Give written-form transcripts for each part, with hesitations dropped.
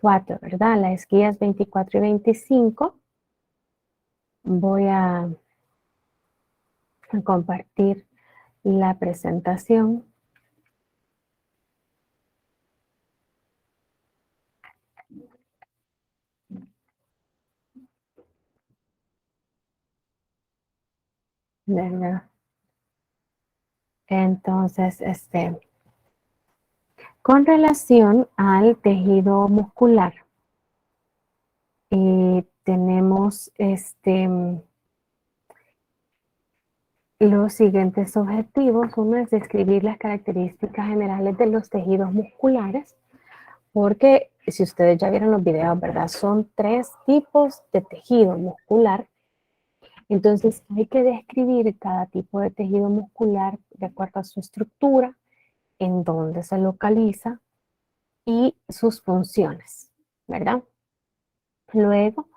24, ¿verdad? Las guías 24 y 25. Voy a compartir la presentación. ¿Verdad? Entonces, con relación al tejido muscular, tenemos los siguientes objetivos. Uno es describir las características generales de los tejidos musculares, porque si ustedes ya vieron los videos, ¿verdad? Son 3 tipos de tejido muscular. Entonces hay que describir cada tipo de tejido muscular de acuerdo a su estructura, en dónde se localiza y sus funciones, ¿verdad? Luego,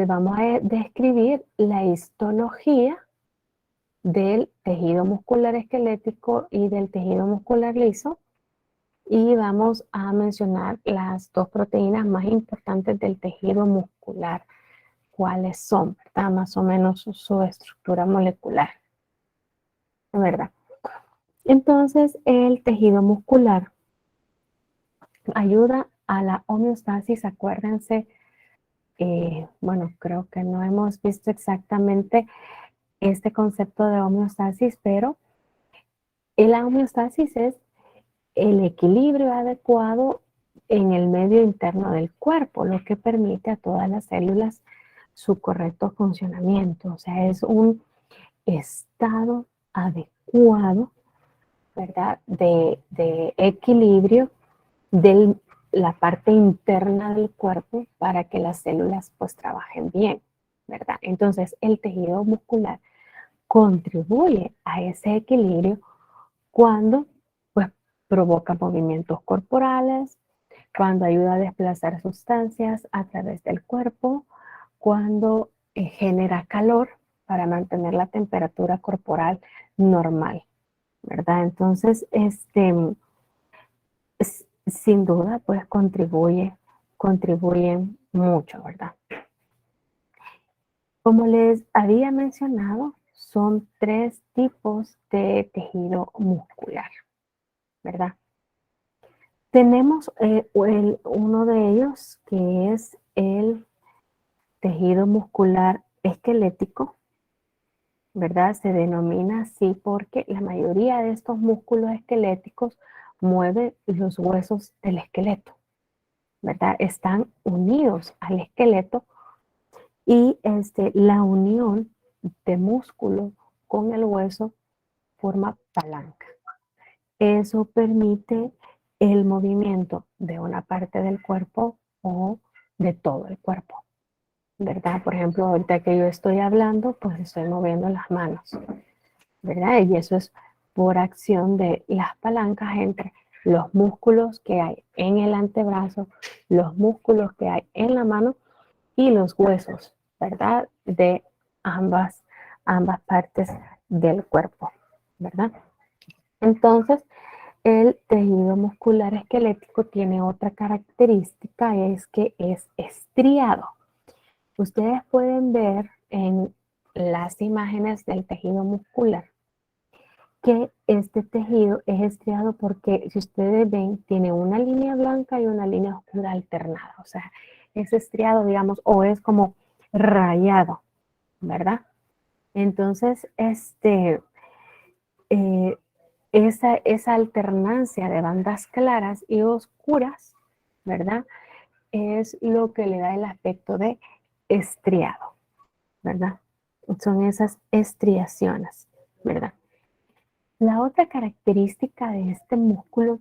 vamos a describir la histología del tejido muscular esquelético y del tejido muscular liso, y vamos a mencionar las 2 proteínas más importantes del tejido muscular, cuáles son, ¿verdad? Más o menos su estructura molecular, ¿verdad? Entonces, el tejido muscular ayuda a la homeostasis. Acuérdense, bueno, creo que no hemos visto exactamente este concepto de homeostasis, pero la homeostasis es el equilibrio adecuado en el medio interno del cuerpo, lo que permite a todas las células su correcto funcionamiento. O sea, es un estado adecuado, ¿verdad? De equilibrio de la parte interna del cuerpo para que las células pues trabajen bien, ¿verdad? Entonces, el tejido muscular contribuye a ese equilibrio cuando pues provoca movimientos corporales, cuando ayuda a desplazar sustancias a través del cuerpo, cuando genera calor para mantener la temperatura corporal normal, ¿verdad? Entonces, sin duda, pues contribuyen mucho, ¿verdad? Como les había mencionado, son 3 tipos de tejido muscular, ¿verdad? Tenemos uno de ellos que es el tejido muscular esquelético, ¿verdad? Se denomina así porque la mayoría de estos músculos esqueléticos mueven los huesos del esqueleto, ¿verdad? Están unidos al esqueleto, y la unión de músculo con el hueso forma palanca. Eso permite el movimiento de una parte del cuerpo o de todo el cuerpo, ¿verdad? Por ejemplo, ahorita que yo estoy hablando, pues estoy moviendo las manos, ¿verdad? Y eso es por acción de las palancas entre los músculos que hay en el antebrazo, los músculos que hay en la mano y los huesos, ¿verdad? De ambas partes del cuerpo, ¿verdad? Entonces, el tejido muscular esquelético tiene otra característica, es que es estriado. Ustedes pueden ver en las imágenes del tejido muscular que este tejido es estriado porque, si ustedes ven, tiene una línea blanca y una línea oscura alternada. O sea, es estriado, digamos, o es como rayado, ¿verdad? Entonces, eh, esa alternancia de bandas claras y oscuras, ¿verdad? Es lo que le da el aspecto de estriado, ¿verdad? Son esas estriaciones, ¿verdad? La otra característica de este músculo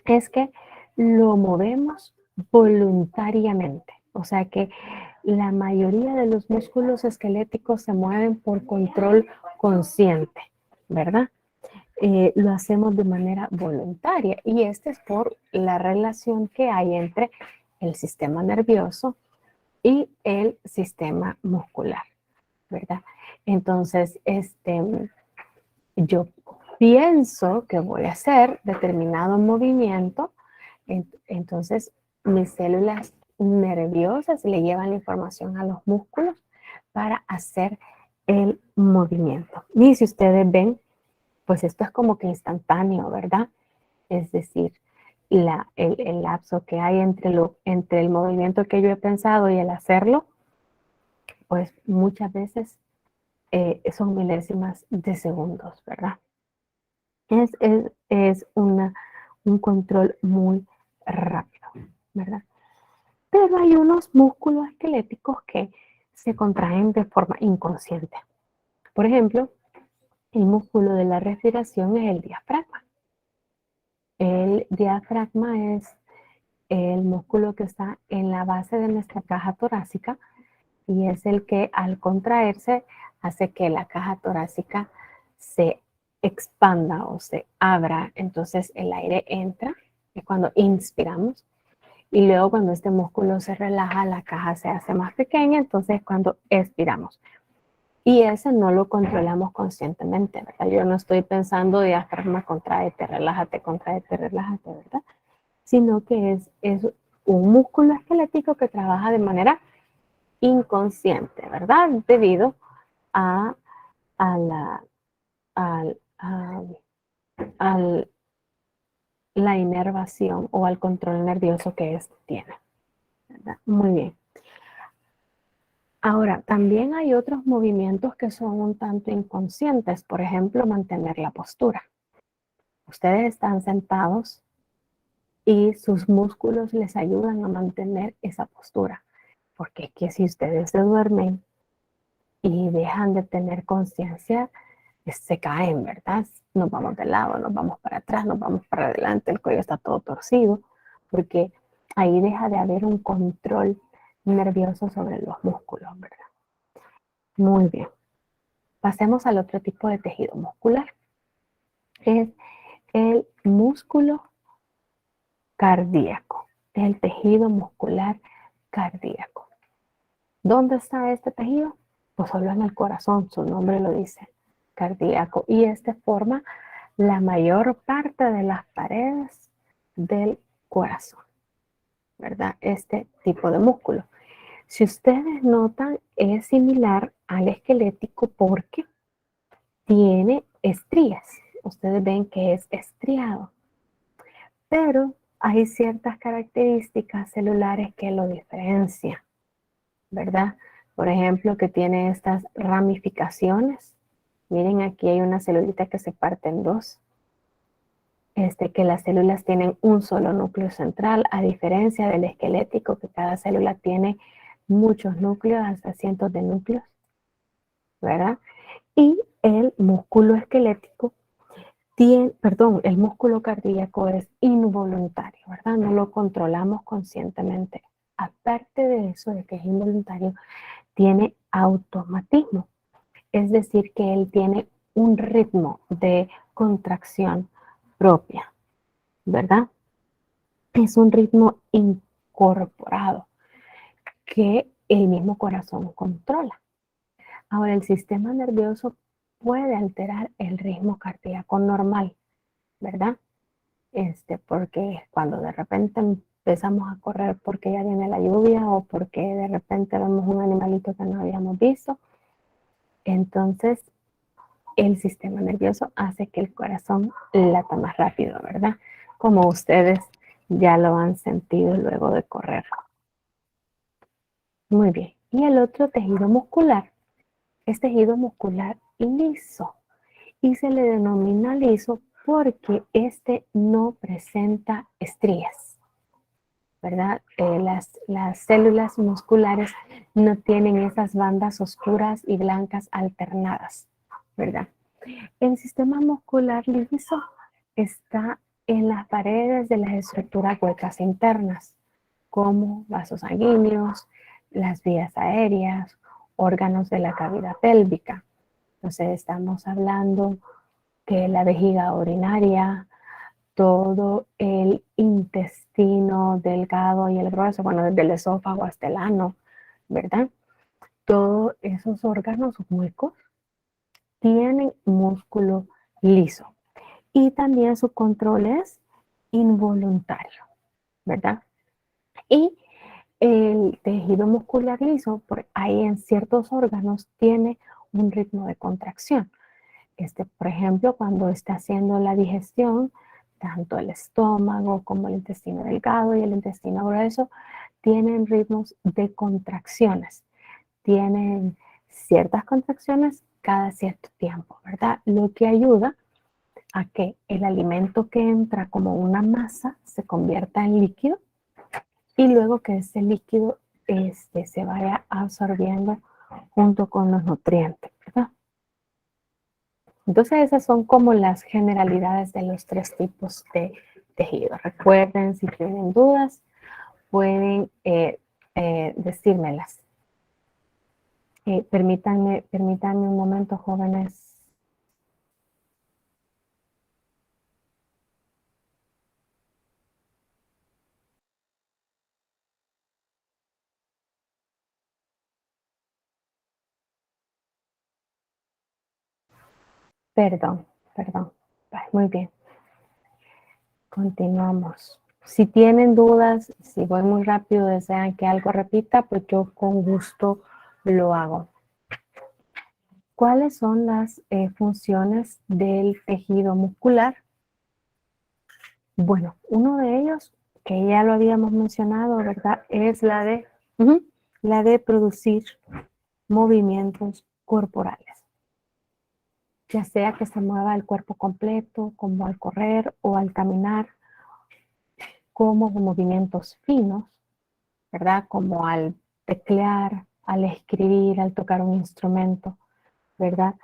es que lo movemos voluntariamente. O sea que la mayoría de los músculos esqueléticos se mueven por control consciente, ¿verdad? Lo hacemos de manera voluntaria, y este es por la relación que hay entre el sistema nervioso y el sistema muscular, ¿verdad? Entonces, yo pienso que voy a hacer determinado movimiento, entonces mis células nerviosas le llevan la información a los músculos para hacer el movimiento. Y si ustedes ven, pues esto es como que instantáneo, ¿verdad? Es decir, el lapso que hay entre el movimiento que yo he pensado y el hacerlo, pues muchas veces son milésimas de segundos, ¿verdad? Es un control muy rápido, ¿verdad? Pero hay unos músculos esqueléticos que se contraen de forma inconsciente. Por ejemplo, el músculo de la respiración es el diafragma. El diafragma es el músculo que está en la base de nuestra caja torácica y es el que al contraerse hace que la caja torácica se expanda o se abra. Entonces el aire entra, es cuando inspiramos, y luego cuando este músculo se relaja, la caja se hace más pequeña, entonces cuando expiramos. Y ese no lo controlamos conscientemente, ¿verdad? Yo no estoy pensando diafragma, contraete, relájate, ¿verdad? Sino que es un músculo esquelético que trabaja de manera inconsciente, ¿verdad? Debido a, a la, al- al- la inervación o al control nervioso que éste tiene, ¿verdad? Muy bien. Ahora, también hay otros movimientos que son un tanto inconscientes, por ejemplo, mantener la postura. Ustedes están sentados y sus músculos les ayudan a mantener esa postura, porque es que si ustedes se duermen y dejan de tener conciencia, se caen, ¿verdad? Nos vamos de lado, nos vamos para atrás, nos vamos para adelante, el cuello está todo torcido, porque ahí deja de haber un control nervioso sobre los músculos, ¿verdad? Muy bien. Pasemos al otro tipo de tejido muscular. Es el músculo cardíaco, el tejido muscular cardíaco. ¿Dónde está este tejido? Pues solo en el corazón, su nombre lo dice, cardíaco. Y este forma la mayor parte de las paredes del corazón, ¿verdad? Este tipo de músculo. Si ustedes notan, es similar al esquelético porque tiene estrías. Ustedes ven que es estriado, pero hay ciertas características celulares que lo diferencian, ¿verdad? Por ejemplo, que tiene estas ramificaciones. Miren, aquí hay una celulita que se parte en dos. Que las células tienen un solo núcleo central, a diferencia del esquelético, que cada célula tiene muchos núcleos, hasta cientos de núcleos, ¿verdad? Y el músculo esquelético el músculo cardíaco es involuntario, ¿verdad? No lo controlamos conscientemente. Aparte de eso, de que es involuntario, tiene automatismo, es decir, que él tiene un ritmo de contracción propia, ¿verdad? Es un ritmo incorporado que el mismo corazón controla. Ahora, el sistema nervioso puede alterar el ritmo cardíaco normal, ¿verdad? Porque cuando de repente empezamos a correr porque ya viene la lluvia o porque de repente vemos un animalito que no habíamos visto, entonces el sistema nervioso hace que el corazón lata más rápido, ¿verdad? Como ustedes ya lo han sentido luego de correr. Muy bien. Y el otro tejido muscular es tejido muscular liso y se le denomina liso porque este no presenta estrías, ¿verdad? Las células musculares no tienen esas bandas oscuras y blancas alternadas, ¿verdad? El sistema muscular liso está en las paredes de las estructuras huecas internas, como vasos sanguíneos, las vías aéreas, órganos de la cavidad pélvica. Entonces estamos hablando que la vejiga urinaria, todo el intestino delgado y el grueso, bueno, desde el esófago hasta el ano, ¿verdad? Todos esos órganos huecos tienen músculo liso y también su control es involuntario, ¿verdad? Y el tejido muscular liso, por ahí en ciertos órganos, tiene un ritmo de contracción. Por ejemplo, cuando está haciendo la digestión, tanto el estómago como el intestino delgado y el intestino grueso tienen ritmos de contracciones. Tienen ciertas contracciones cada cierto tiempo, ¿verdad? Lo que ayuda a que el alimento que entra como una masa se convierta en líquido y luego que ese líquido se vaya absorbiendo junto con los nutrientes, ¿verdad? Entonces esas son como las generalidades de los tres tipos de tejido. Recuerden, si tienen dudas, pueden decírmelas. Permítanme un momento, jóvenes. Perdón, perdón. Muy bien. Continuamos. Si tienen dudas, si voy muy rápido, desean que algo repita, pues yo con gusto lo hago. ¿Cuáles son las funciones del tejido muscular? Bueno, uno de ellos, que ya lo habíamos mencionado, ¿verdad? Es la de producir movimientos corporales, ya sea que se mueva el cuerpo completo, como al correr o al caminar, como movimientos finos, ¿verdad? Como al teclear, al escribir, al tocar un instrumento, ¿verdad?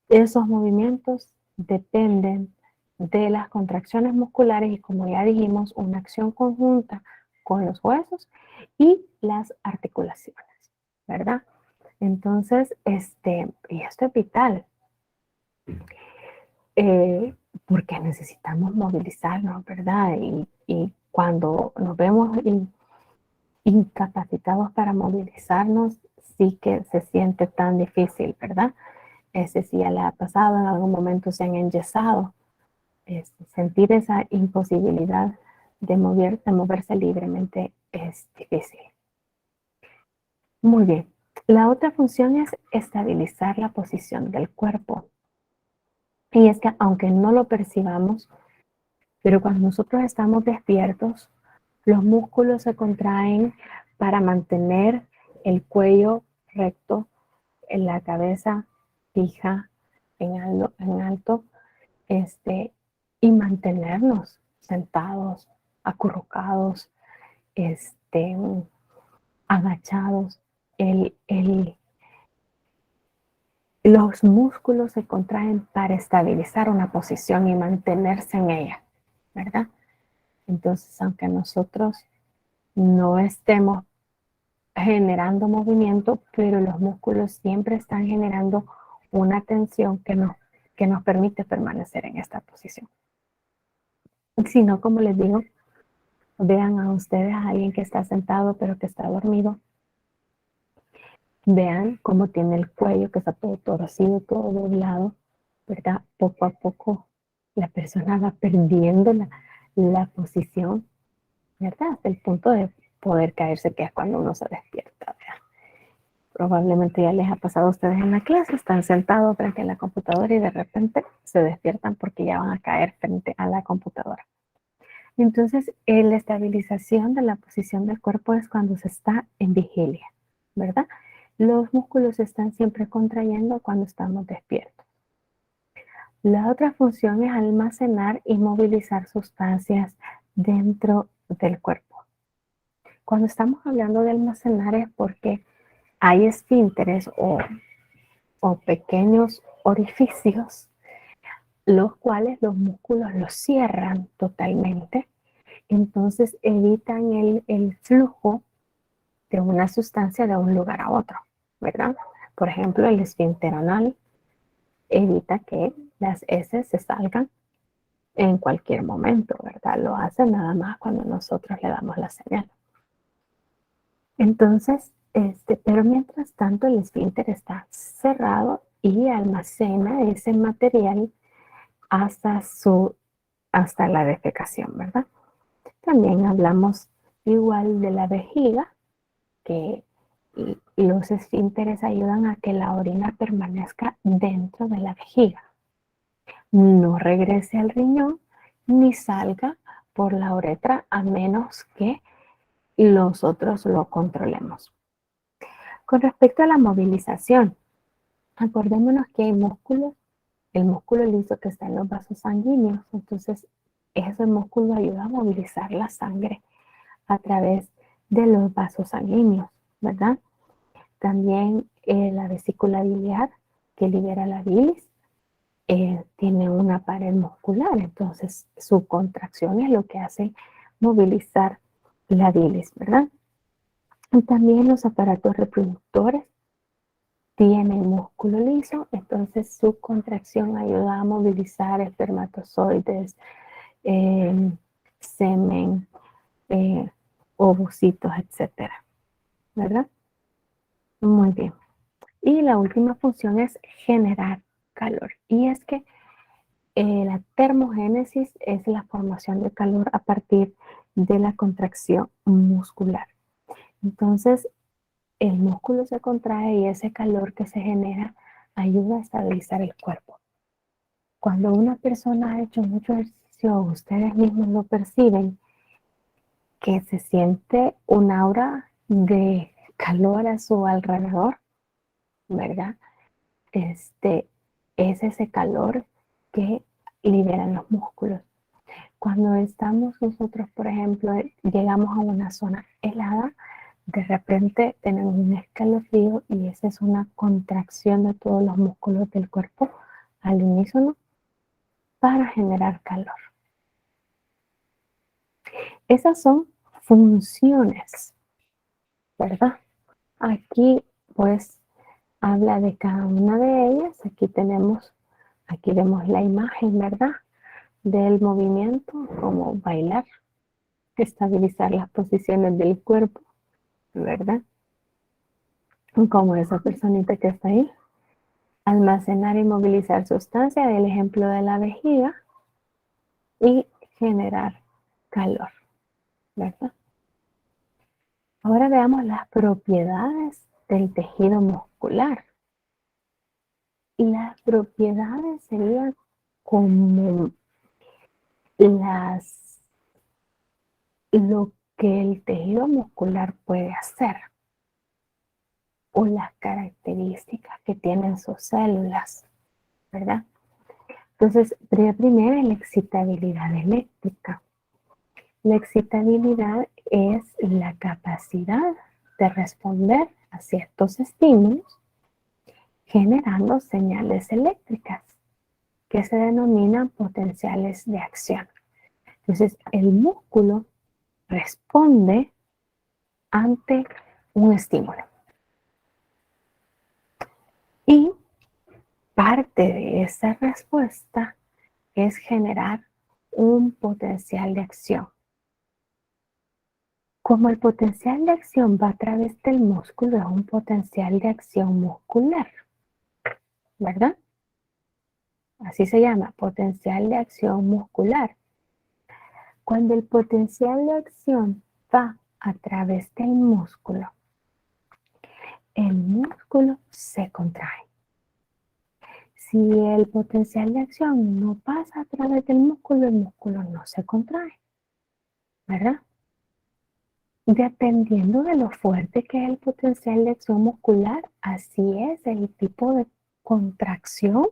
Esos movimientos dependen de las contracciones musculares y, como ya dijimos, una acción conjunta con los huesos y las articulaciones, ¿verdad? Entonces, y esto es vital, porque necesitamos movilizarnos, ¿verdad? Y cuando nos vemos incapacitados para movilizarnos, sí que se siente tan difícil, ¿verdad? Si ya le ha pasado, en algún momento se han enyesado, sentir esa imposibilidad de moverse libremente es difícil. Muy bien. La otra función es estabilizar la posición del cuerpo. Y es que aunque no lo percibamos, pero cuando nosotros estamos despiertos, los músculos se contraen para mantener el cuello recto, en la cabeza fija en alto, y mantenernos sentados, acurrucados, agachados. Los músculos se contraen para estabilizar una posición y mantenerse en ella, ¿verdad? Entonces, aunque nosotros no estemos generando movimiento, pero los músculos siempre están generando una tensión que nos permite permanecer en esta posición. Si no, como les digo, vean a ustedes a alguien que está sentado pero que está dormido. Vean cómo tiene el cuello, que está todo torcido, todo doblado, ¿verdad? Poco a poco la persona va perdiendo la posición, ¿verdad? Hasta el punto de poder caerse, que es cuando uno se despierta, ¿verdad? Probablemente ya les ha pasado a ustedes en la clase, están sentados frente a la computadora y de repente se despiertan porque ya van a caer frente a la computadora. Entonces, la estabilización de la posición del cuerpo es cuando se está en vigilia, ¿verdad? Los músculos están siempre contrayendo cuando estamos despiertos. La otra función es almacenar y movilizar sustancias dentro del cuerpo. Cuando estamos hablando de almacenar es porque hay esfínteres o pequeños orificios, los cuales los músculos los cierran totalmente. Entonces evitan el flujo de una sustancia de un lugar a otro, ¿verdad? Por ejemplo, el esfínter anal evita que las heces se salgan en cualquier momento, ¿verdad? Lo hace nada más cuando nosotros le damos la señal. Entonces, pero mientras tanto el esfínter está cerrado y almacena ese material hasta la defecación, ¿verdad? También hablamos igual de la vejiga, que los esfínteres ayudan a que la orina permanezca dentro de la vejiga, no regrese al riñón ni salga por la uretra a menos que nosotros lo controlemos. Con respecto a la movilización, acordémonos que hay músculos, el músculo liso que está en los vasos sanguíneos, entonces ese músculo ayuda a movilizar la sangre a través de los vasos sanguíneos, ¿verdad? También la vesícula biliar que libera la bilis tiene una pared muscular, entonces su contracción es lo que hace movilizar la bilis, ¿verdad? Y también los aparatos reproductores tienen músculo liso, entonces su contracción ayuda a movilizar espermatozoides, semen, ovocitos, etcétera, ¿verdad? Muy bien. Y la última función es generar calor. Y es que la termogénesis es la formación de calor a partir de la contracción muscular. Entonces, el músculo se contrae y ese calor que se genera ayuda a estabilizar el cuerpo. Cuando una persona ha hecho mucho ejercicio, ustedes mismos lo perciben, que se siente un aura de calor a su alrededor, ¿verdad? Es ese calor que liberan los músculos. Cuando estamos nosotros, por ejemplo, llegamos a una zona helada, de repente tenemos un escalofrío y esa es una contracción de todos los músculos del cuerpo al unísono para generar calor. Esas son funciones, ¿verdad? Aquí pues habla de cada una de ellas. Aquí vemos la imagen, ¿verdad? Del movimiento, como bailar, estabilizar las posiciones del cuerpo, ¿verdad? Como esa personita que está ahí. Almacenar y movilizar sustancia, el ejemplo de la vejiga, y generar calor, ¿verdad? Ahora veamos las propiedades del tejido muscular. Y las propiedades serían como lo que el tejido muscular puede hacer o las características que tienen sus células, ¿verdad? Entonces, primero es la excitabilidad eléctrica. La excitabilidad es la capacidad de responder a ciertos estímulos generando señales eléctricas que se denominan potenciales de acción. Entonces, el músculo responde ante un estímulo. Y parte de esa respuesta es generar un potencial de acción. Como el potencial de acción va a través del músculo, es un potencial de acción muscular, ¿verdad? Así se llama, potencial de acción muscular. Cuando el potencial de acción va a través del músculo, el músculo se contrae. Si el potencial de acción no pasa a través del músculo, el músculo no se contrae, ¿verdad? Dependiendo de lo fuerte que es el potencial de acción muscular, así es el tipo de contracción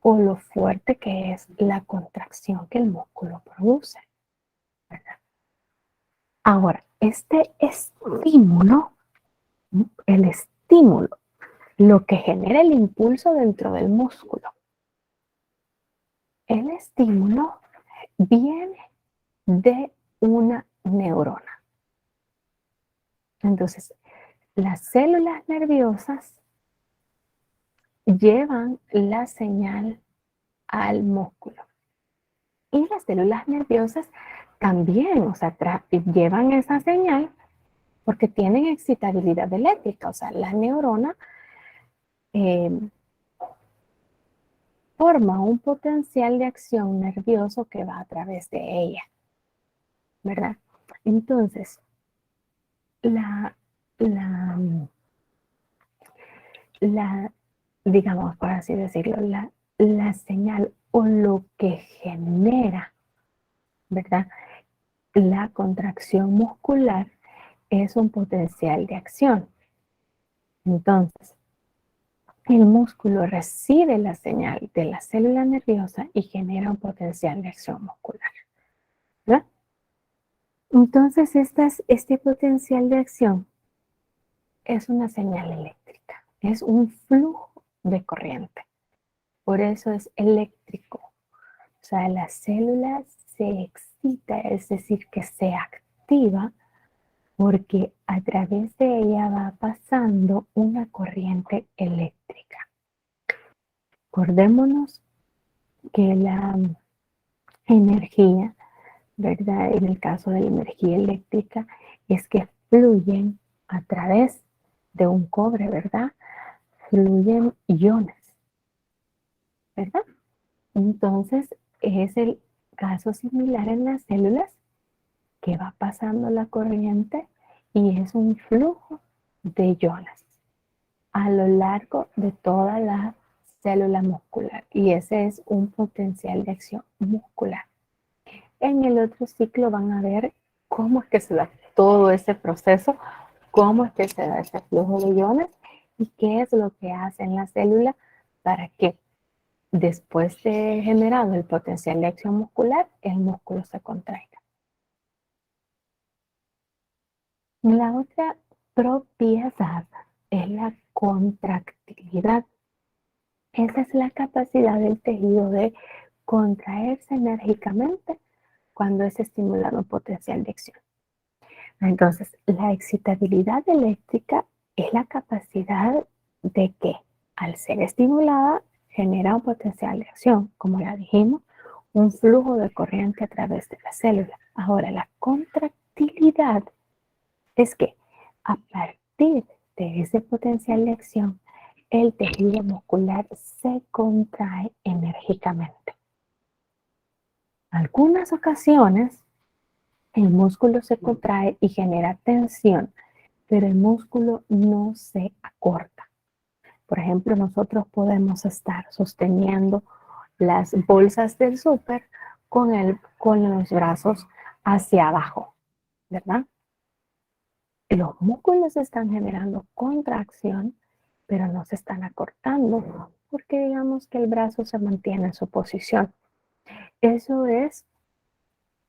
o lo fuerte que es la contracción que el músculo produce, ¿verdad? Ahora, este estímulo, el estímulo, lo que genera el impulso dentro del músculo, el estímulo viene de una neurona. Entonces, las células nerviosas llevan la señal al músculo. Y las células nerviosas también, o sea, llevan esa señal porque tienen excitabilidad eléctrica. O sea, la neurona forma un potencial de acción nervioso que va a través de ella, ¿verdad? Entonces, la, la, la, digamos, por así decirlo, la señal o lo que genera, ¿verdad? La contracción muscular es un potencial de acción. Entonces, el músculo recibe la señal de la célula nerviosa y genera un potencial de acción muscular, ¿verdad? Entonces, este potencial de acción es una señal eléctrica, es un flujo de corriente. Por eso es eléctrico. O sea, la célula se excita, es decir, que se activa porque a través de ella va pasando una corriente eléctrica. Acordémonos que la energía, ¿verdad? En el caso de la energía eléctrica, es que fluyen a través de un cobre, ¿verdad? Fluyen iones, ¿verdad? Entonces, es el caso similar en las células que va pasando la corriente y es un flujo de iones a lo largo de toda la célula muscular y ese es un potencial de acción muscular. En el otro ciclo van a ver cómo es que se da todo ese proceso, cómo es que se da ese flujo de iones y qué es lo que hace en la célula para que después de generado el potencial de acción muscular, el músculo se contraiga. La otra propiedad es la contractilidad. Esa es la capacidad del tejido de contraerse enérgicamente cuando es estimulado un potencial de acción. Entonces, la excitabilidad eléctrica es la capacidad de que al ser estimulada genera un potencial de acción, como ya dijimos, un flujo de corriente a través de la célula. Ahora, la contractilidad es que a partir de ese potencial de acción, el tejido muscular se contrae enérgicamente. En algunas ocasiones, el músculo se contrae y genera tensión, pero el músculo no se acorta. Por ejemplo, nosotros podemos estar sosteniendo las bolsas del súper con los brazos hacia abajo, ¿verdad? Los músculos están generando contracción, pero no se están acortando, porque digamos que el brazo se mantiene en su posición. Eso es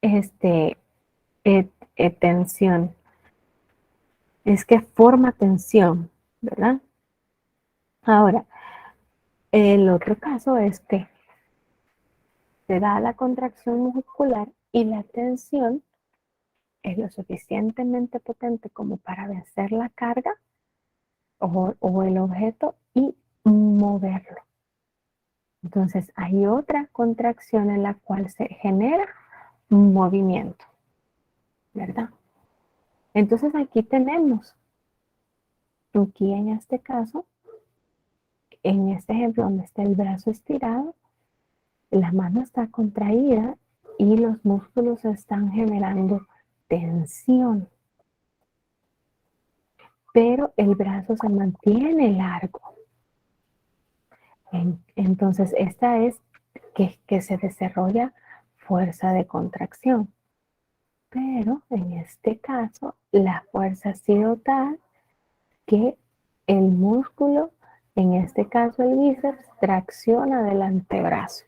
este, tensión, es que forma tensión, ¿verdad? Ahora, el otro caso es que se da la contracción muscular y la tensión es lo suficientemente potente como para vencer la carga o el objeto y moverlo. Entonces hay otra contracción en la cual se genera un movimiento, ¿verdad? Entonces aquí tenemos, aquí en este caso, en este ejemplo donde está el brazo estirado, la mano está contraída y los músculos están generando tensión, pero el brazo se mantiene largo. Entonces esta es que se desarrolla fuerza de contracción. Pero en este caso, la fuerza ha sido tal que el músculo, en este caso el bíceps, tracciona del antebrazo,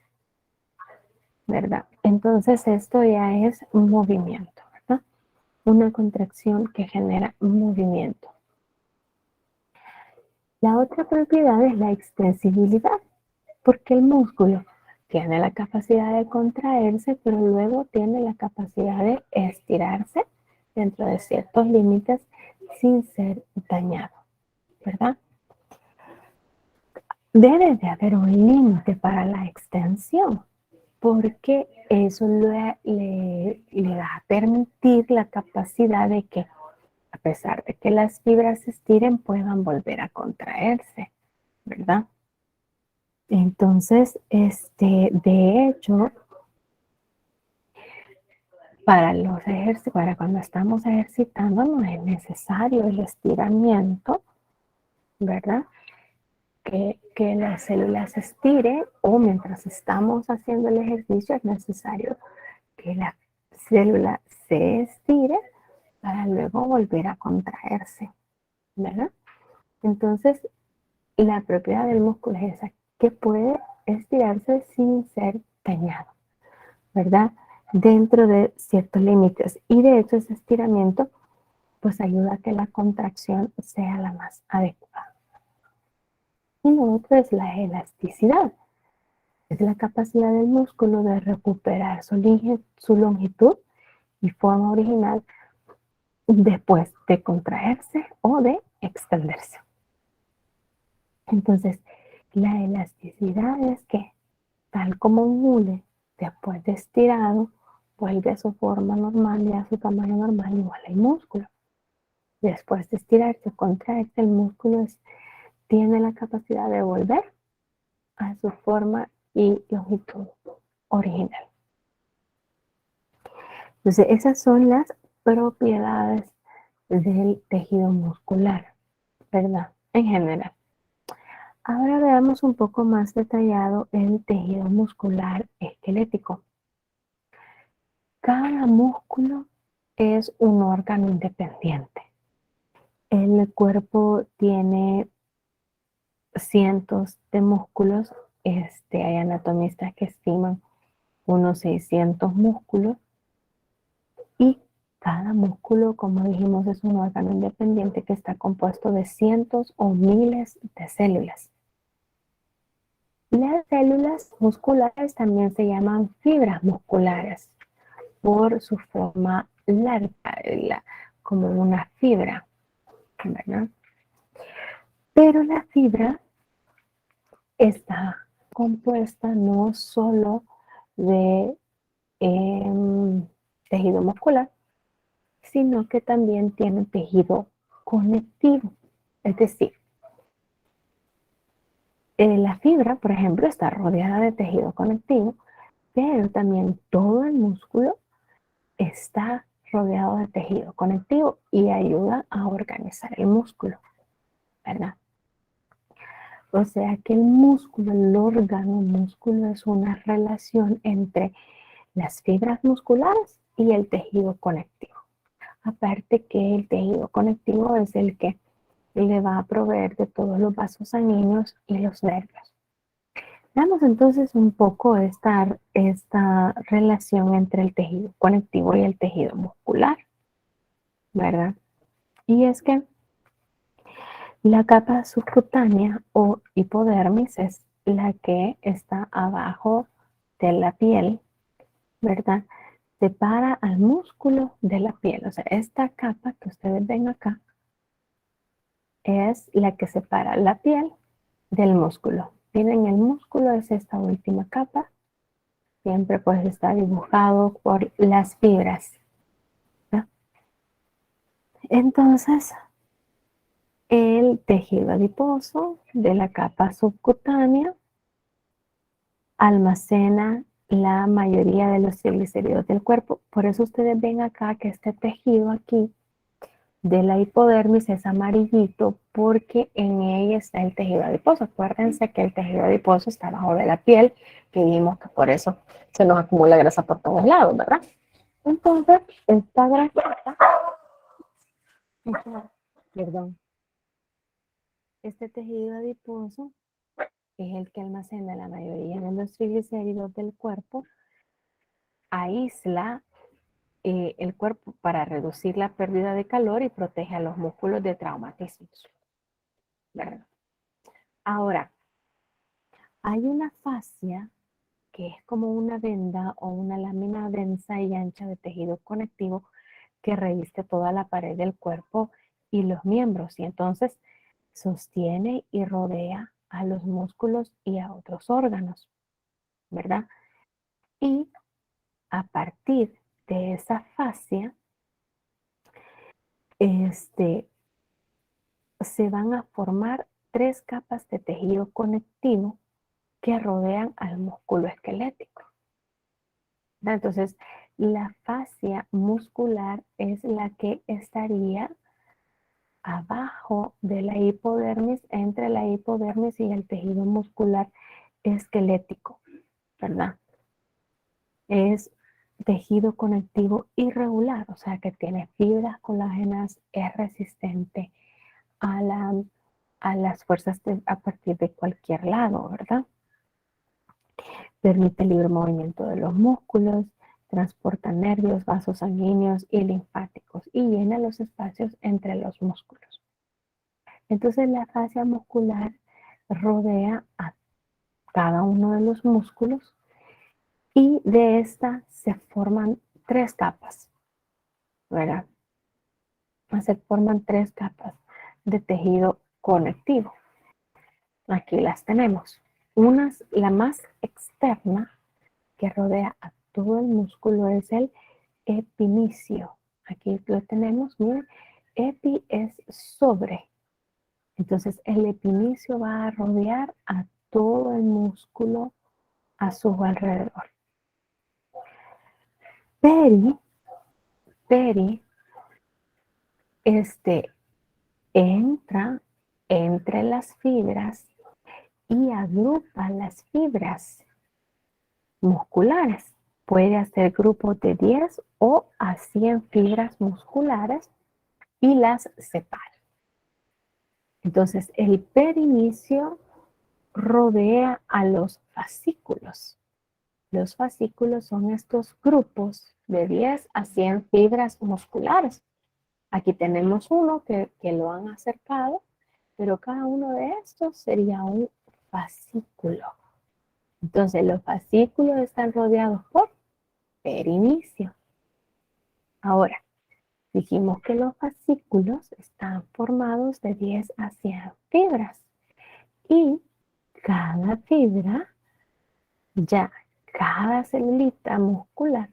¿verdad? Entonces esto ya es un movimiento, ¿verdad? Una contracción que genera un movimiento. La otra propiedad es la extensibilidad, porque el músculo tiene la capacidad de contraerse, pero luego tiene la capacidad de estirarse dentro de ciertos límites sin ser dañado, ¿verdad? Debe de haber un límite para la extensión, porque eso le va a permitir la capacidad de que, a pesar de que las fibras se estiren, puedan volver a contraerse, ¿verdad? Entonces, de hecho, para los ejercicios, para cuando estamos ejercitando, no es necesario el estiramiento, ¿verdad? Que las células se estiren, o mientras estamos haciendo el ejercicio es necesario que la célula se estire para luego volver a contraerse, ¿verdad? Entonces, la propiedad del músculo es esa, que puede estirarse sin ser dañado, ¿verdad? Dentro de ciertos límites. Y de hecho ese estiramiento pues ayuda a que la contracción sea la más adecuada. Y lo otro es la elasticidad. Es la capacidad del músculo de recuperar su longitud y forma original después de contraerse o de extenderse. Entonces, la elasticidad es que, tal como un hule, después de estirado, vuelve a su forma normal y a su tamaño normal, igual el músculo. Después de estirarse o contraerse, el músculo tiene la capacidad de volver a su forma y longitud original. Entonces, esas son las propiedades del tejido muscular, ¿verdad? En general. Ahora veamos un poco más detallado el tejido muscular esquelético. Cada músculo es un órgano independiente. El cuerpo tiene cientos de músculos. Hay anatomistas que estiman unos 600 músculos, y cada músculo, como dijimos, es un órgano independiente que está compuesto de cientos o miles de células. Las células musculares también se llaman fibras musculares por su forma larga, como una fibra, ¿verdad? Pero la fibra está compuesta no solo de tejido muscular, sino que también tiene tejido conectivo. Es decir, la fibra, por ejemplo, está rodeada de tejido conectivo, pero también todo el músculo está rodeado de tejido conectivo y ayuda a organizar el músculo, ¿verdad? O sea que el músculo, el órgano músculo, es una relación entre las fibras musculares y el tejido conectivo. Aparte que el tejido conectivo es el que le va a proveer de todos los vasos sanguíneos y los nervios. Veamos entonces un poco esta relación entre el tejido conectivo y el tejido muscular, ¿verdad? Y es que la capa subcutánea o hipodermis es la que está abajo de la piel, ¿verdad? Separa al músculo de la piel. O sea, esta capa que ustedes ven acá es la que separa la piel del músculo. Miren, el músculo es esta última capa. Siempre pues está dibujado por las fibras, ¿no? Entonces, el tejido adiposo de la capa subcutánea almacena la mayoría de los triglicéridos del cuerpo. Por eso ustedes ven acá que este tejido aquí de la hipodermis es amarillito, porque en ella está el tejido adiposo. Acuérdense que el tejido adiposo está abajo de la piel, que vimos que por eso se nos acumula grasa por todos lados, ¿verdad? Entonces, esta grasita, perdón, este tejido adiposo es el que almacena la mayoría de los triglicéridos del cuerpo, aísla el cuerpo para reducir la pérdida de calor y protege a los músculos de traumatismos, ¿verdad? Ahora, hay una fascia que es como una venda o una lámina densa y ancha de tejido conectivo que reviste toda la pared del cuerpo y los miembros, y entonces sostiene y rodea a los músculos y a otros órganos, ¿verdad? Y a partir de esa fascia, se van a formar tres capas de tejido conectivo que rodean al músculo esquelético, ¿verdad? Entonces, la fascia muscular es la que estaría abajo de la hipodermis, entre la hipodermis y el tejido muscular esquelético, ¿verdad? Es tejido conectivo irregular, o sea que tiene fibras colágenas, es resistente a, a las fuerzas a partir de cualquier lado, ¿verdad? Permite el libre movimiento de los músculos, transporta nervios, vasos sanguíneos y linfáticos y llena los espacios entre los músculos. Entonces la fascia muscular rodea a cada uno de los músculos y de esta se forman tres capas, ¿verdad? Se forman tres capas de tejido conectivo. Aquí las tenemos. Una, la más externa, que rodea a todo el músculo, es el epinicio. Aquí lo tenemos, miren, epi es sobre. Entonces el epinicio va a rodear a todo el músculo a su alrededor. Peri, entra entre las fibras y agrupa las fibras musculares. Puede hacer grupos de 10 o a 100 fibras musculares y las separa. Entonces, el perinicio rodea a los fascículos. Los fascículos son estos grupos de 10 a 100 fibras musculares. Aquí tenemos uno que lo han acercado, pero cada uno de estos sería un fascículo. Entonces, los fascículos están rodeados por perinicio. Ahora, dijimos que los fascículos están formados de 10 a 100 fibras y cada fibra, ya cada celulita muscular,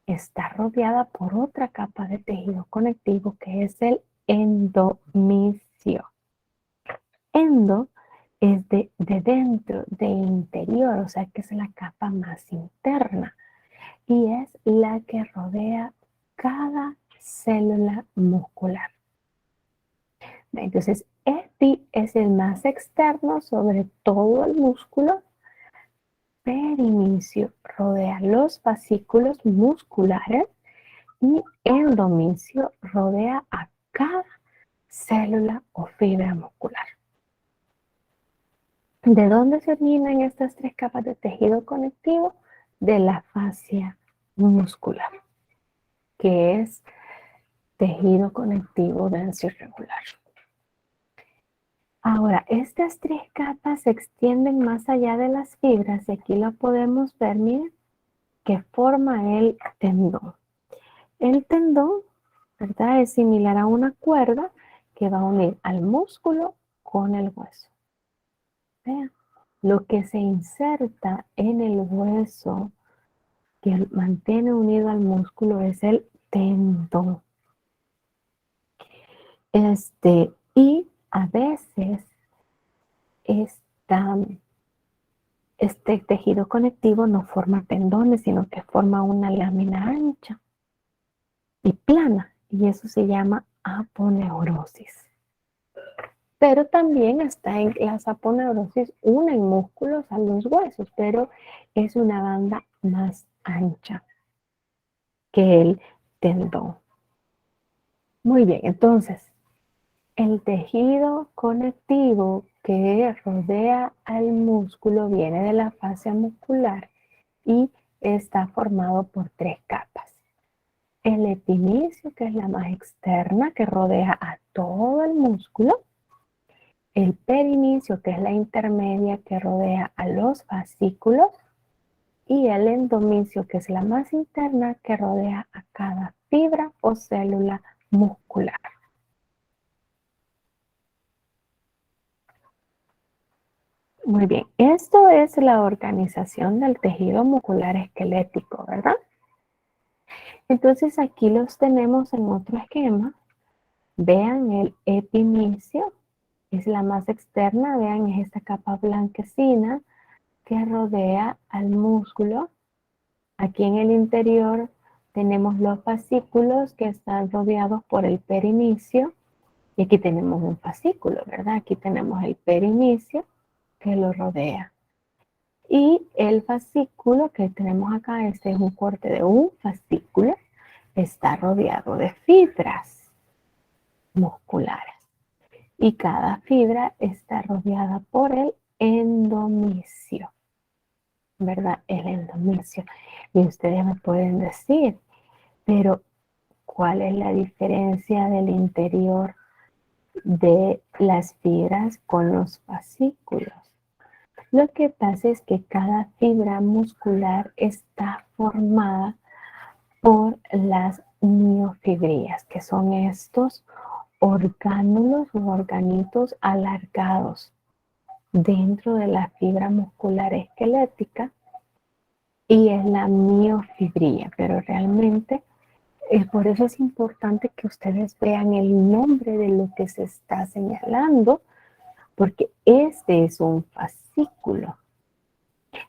está rodeada por otra capa de tejido conectivo que es el endomisio. Endo es de dentro, de interior, o sea que es la capa más interna y es la que rodea cada célula muscular. Entonces, epi es el más externo sobre todo el músculo. Perinicio rodea los fascículos musculares y endomisio rodea a cada célula o fibra muscular. ¿De dónde se originan estas tres capas de tejido conectivo? De la fascia muscular, que es tejido conectivo denso irregular. Ahora, estas tres capas se extienden más allá de las fibras y aquí lo podemos ver, miren, que forma el tendón. El tendón, ¿verdad? Es similar a una cuerda que va a unir al músculo con el hueso. Vean, lo que se inserta en el hueso que mantiene unido al músculo es el tendón. Y a veces este tejido conectivo no forma tendones, sino que forma una lámina ancha y plana, y eso se llama aponeurosis. Pero también está en las aponeurosis, unen músculos a los huesos, pero es una banda más ancha que el tendón. Muy bien, entonces, el tejido conectivo que rodea al músculo viene de la fascia muscular y está formado por tres capas. El epinicio, que es la más externa, que rodea a todo el músculo. El perinicio, que es la intermedia, que rodea a los fascículos. Y el endomisio, que es la más interna, que rodea a cada fibra o célula muscular. Muy bien, esto es la organización del tejido muscular esquelético, ¿verdad? Entonces aquí los tenemos en otro esquema. Vean el epinicio, es la más externa, vean, es esta capa blanquecina que rodea al músculo. Aquí en el interior tenemos los fascículos que están rodeados por el perinicio. Y aquí tenemos un fascículo, ¿verdad? Aquí tenemos el perinicio que lo rodea. Y el fascículo que tenemos acá, este es un corte de un fascículo, está rodeado de fibras musculares. Y cada fibra está rodeada por el endomisio, ¿verdad? El endomisio. Y ustedes me pueden decir, pero ¿cuál es la diferencia del interior de las fibras con los fascículos? Lo que pasa es que cada fibra muscular está formada por las miofibrillas, que son estos orgánulos o organitos alargados dentro de la fibra muscular esquelética, y es la miofibrilla, pero realmente por eso es importante que ustedes vean el nombre de lo que se está señalando, porque este es un fascículo.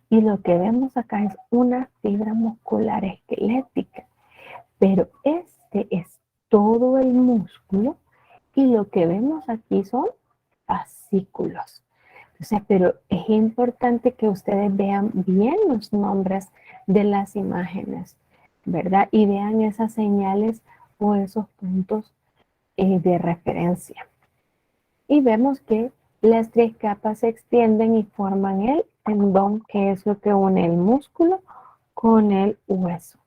Y lo que vemos acá es una fibra muscular esquelética, pero este es todo el músculo y lo que vemos aquí son fascículos. O sea, pero es importante que ustedes vean bien los nombres de las imágenes, ¿verdad? Y vean esas señales o esos puntos de referencia. Y vemos que las tres capas se extienden y forman el tendón, que es lo que une el músculo con el hueso.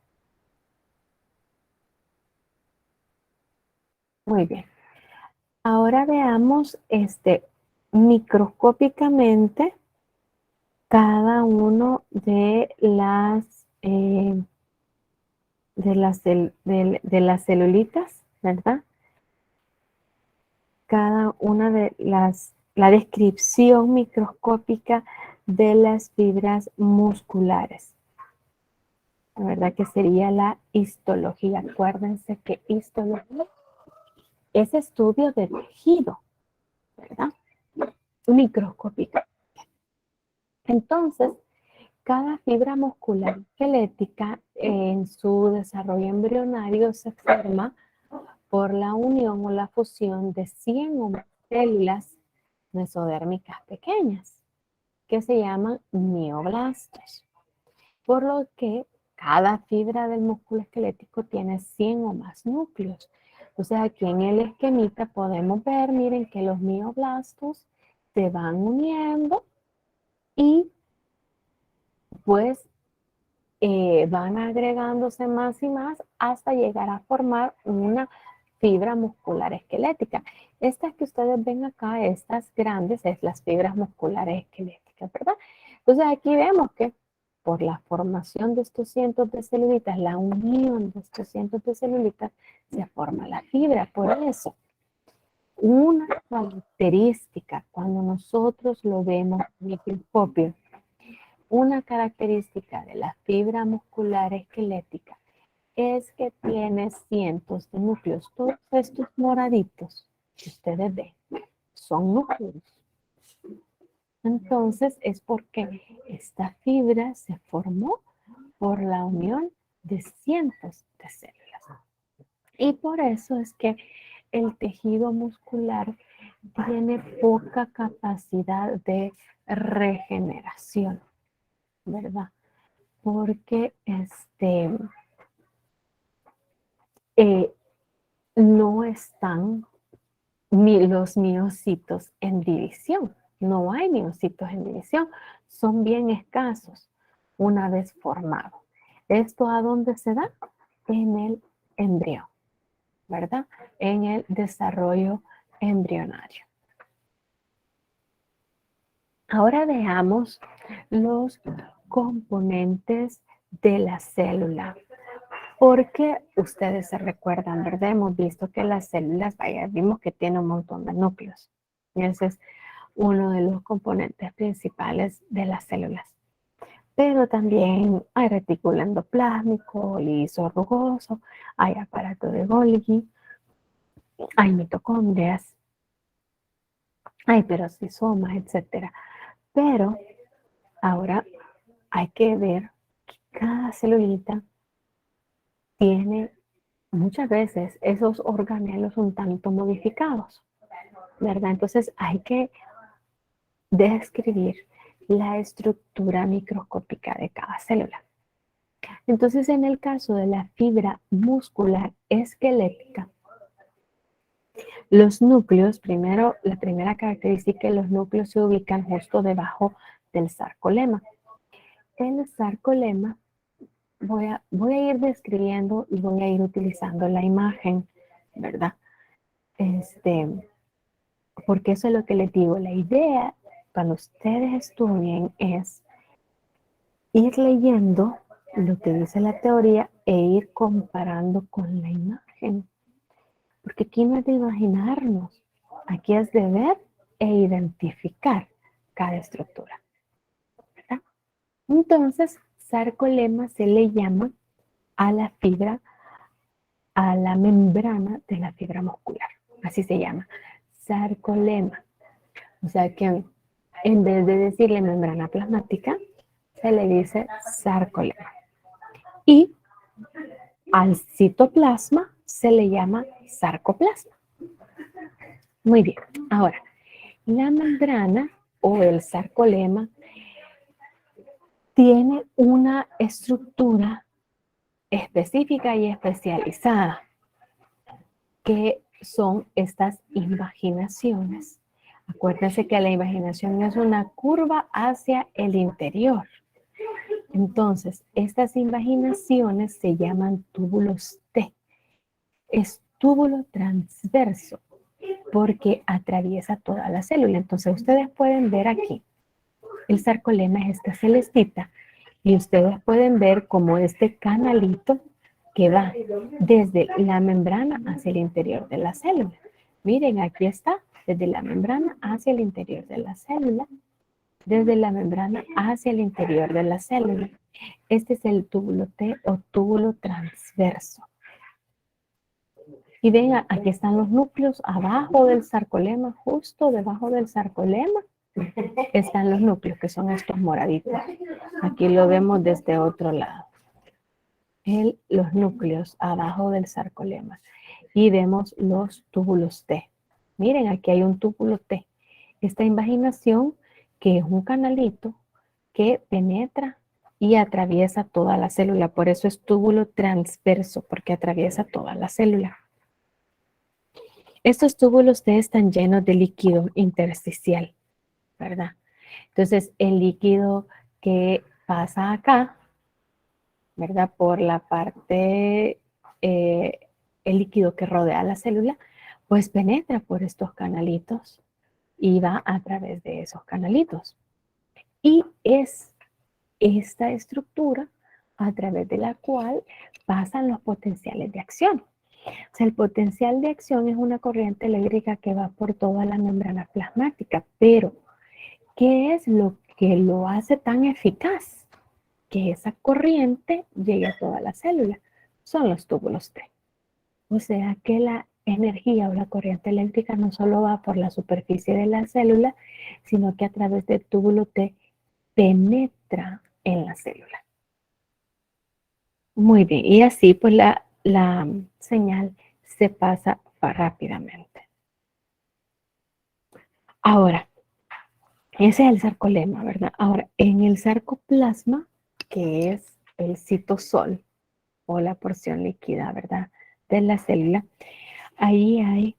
Muy bien. Ahora veamos microscópicamente cada uno de las celulitas, ¿verdad? Cada una de la descripción microscópica de las fibras musculares, la verdad que sería la histología. Acuérdense que histología es estudio de tejido, ¿verdad? Microscópica. Entonces, cada fibra muscular esquelética en su desarrollo embrionario se forma por la unión o la fusión de 100 o más células mesodérmicas pequeñas, que se llaman mioblastos, por lo que cada fibra del músculo esquelético tiene 100 o más núcleos. Entonces aquí en el esquemita podemos ver, miren que los mioblastos se van uniendo y pues van agregándose más y más hasta llegar a formar una fibra muscular esquelética. Estas que ustedes ven acá, estas grandes, es las fibras musculares esqueléticas, ¿verdad? Entonces aquí vemos que por la formación de estos cientos de celulitas, la unión de estos cientos de celulitas, se forma la fibra. Por eso, una característica, cuando nosotros lo vemos en el microscopio, una característica de la fibra muscular esquelética es que tiene cientos de núcleos. Todos estos moraditos que ustedes ven son núcleos. Entonces es porque esta fibra se formó por la unión de cientos de células. Y por eso es que el tejido muscular tiene poca capacidad de regeneración, ¿verdad? Porque no están los miocitos en división. No hay miocitos en división. Son bien escasos una vez formado. ¿Esto a dónde se da? En el embrión, ¿verdad? En el desarrollo embrionario. Ahora veamos los componentes de la célula. Porque ustedes se recuerdan, ¿verdad? Hemos visto que las células, vaya, vimos que tiene un montón de núcleos. Y ese es uno de los componentes principales de las células. Pero también hay retículo endoplásmico, liso rugoso, hay aparato de Golgi, hay mitocondrias, hay peroxisomas, etc. Pero ahora hay que ver que cada celulita tiene muchas veces esos organelos un tanto modificados, ¿verdad? Entonces hay que describir la estructura microscópica de cada célula. Entonces, en el caso de la fibra muscular esquelética, los núcleos, primero, la primera característica, los núcleos se ubican justo debajo del sarcolema. El sarcolema, voy a ir describiendo y voy a ir utilizando la imagen, ¿verdad? Porque eso es lo que les digo. La idea, cuando ustedes estudien, es ir leyendo lo que dice la teoría e ir comparando con la imagen. Porque aquí no es de imaginarnos, aquí es de ver e identificar cada estructura, ¿verdad? Entonces, sarcolema se le llama a la fibra, a la membrana de la fibra muscular. Así se llama, sarcolema. O sea que en vez de decirle membrana plasmática, se le dice sarcolema. Y al citoplasma se le llama sarcoplasma. Muy bien, ahora, la membrana o el sarcolema tiene una estructura específica y especializada, que son estas invaginaciones. Acuérdense que la invaginación es una curva hacia el interior. Entonces, estas invaginaciones se llaman túbulos T. Es túbulo transverso porque atraviesa toda la célula. Entonces, ustedes pueden ver aquí, el sarcolema es esta celestita y ustedes pueden ver como este canalito que va desde la membrana hacia el interior de la célula. Miren, aquí está, desde la membrana hacia el interior de la célula, desde la membrana hacia el interior de la célula. Este es el túbulo T o túbulo transverso. Y ven, aquí están los núcleos abajo del sarcolema, justo debajo del sarcolema están los núcleos, que son estos moraditos. Aquí lo vemos desde otro lado. Los núcleos abajo del sarcolema. Y vemos los túbulos T. Miren, aquí hay un túbulo T. Esta invaginación, que es un canalito que penetra y atraviesa toda la célula. Por eso es túbulo transverso, porque atraviesa toda la célula. Estos túbulos T están llenos de líquido intersticial, ¿verdad? Entonces, el líquido que pasa acá, ¿verdad? Por la parte, el líquido que rodea la célula, pues penetra por estos canalitos y va a través de esos canalitos. Y es esta estructura a través de la cual pasan los potenciales de acción. O sea, el potencial de acción es una corriente eléctrica que va por toda la membrana plasmática, pero ¿qué es lo que lo hace tan eficaz? Que esa corriente llegue a toda la célula. Son los túbulos T. O sea que la energía o la corriente eléctrica no solo va por la superficie de la célula, sino que a través del túbulo T penetra en la célula. Muy bien, y así pues la señal se pasa rápidamente. Ahora, ese es el sarcolema, ¿verdad? Ahora, en el sarcoplasma, que es el citosol o la porción líquida, ¿verdad? De la célula, ahí hay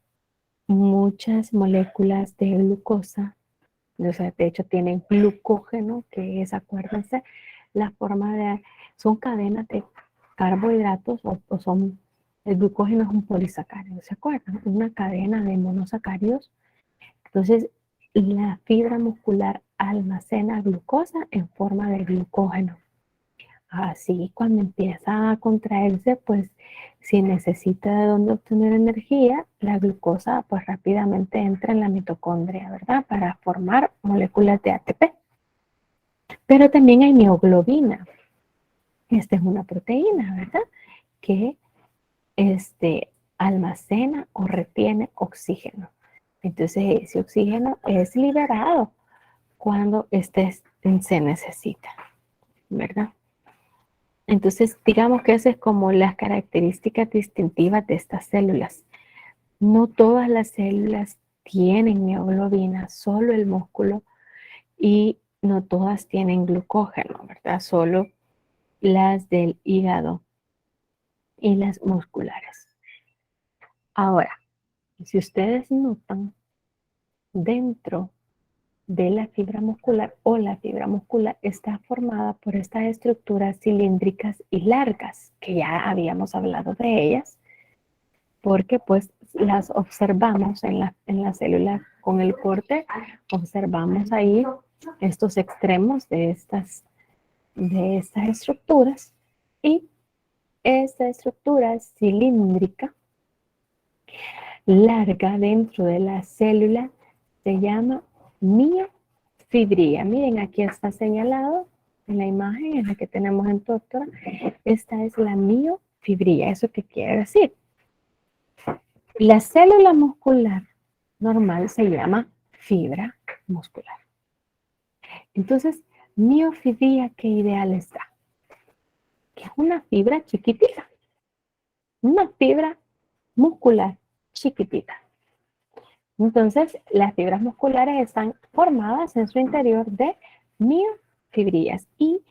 muchas moléculas de glucosa. O sea, de hecho tienen glucógeno, que es, acuérdense, la forma de, son cadenas de carbohidratos o son, el glucógeno es un polisacárido, ¿se acuerdan? Una cadena de monosacáridos. Entonces, la fibra muscular almacena glucosa en forma de glucógeno. Así, cuando empieza a contraerse, pues si necesita de dónde obtener energía, la glucosa pues rápidamente entra en la mitocondria, ¿verdad? Para formar moléculas de ATP. Pero también hay mioglobina. Esta es una proteína, ¿verdad? Que almacena o retiene oxígeno. Entonces ese oxígeno es liberado cuando se necesita, ¿verdad? Entonces, digamos que esa es como las características distintivas de estas células. No todas las células tienen mioglobina, solo el músculo, y no todas tienen glucógeno, ¿verdad? Solo las del hígado y las musculares. Ahora, si ustedes notan, dentro de la fibra muscular o la fibra muscular está formada por estas estructuras cilíndricas y largas, que ya habíamos hablado de ellas, porque pues las observamos en la célula con el corte, observamos ahí estos extremos de estas estructuras, y esta estructura cilíndrica larga dentro de la célula se llama miofibría. Miren, aquí está señalado en la imagen en la que tenemos en Tórtora. Esta es la miofibría. ¿Eso qué quiere decir? La célula muscular normal se llama fibra muscular. Entonces, miofibría, ¿qué ideal está? Que es una fibra chiquitita, una fibra muscular chiquitita. Entonces, las fibras musculares están formadas en su interior de miofibrillas, y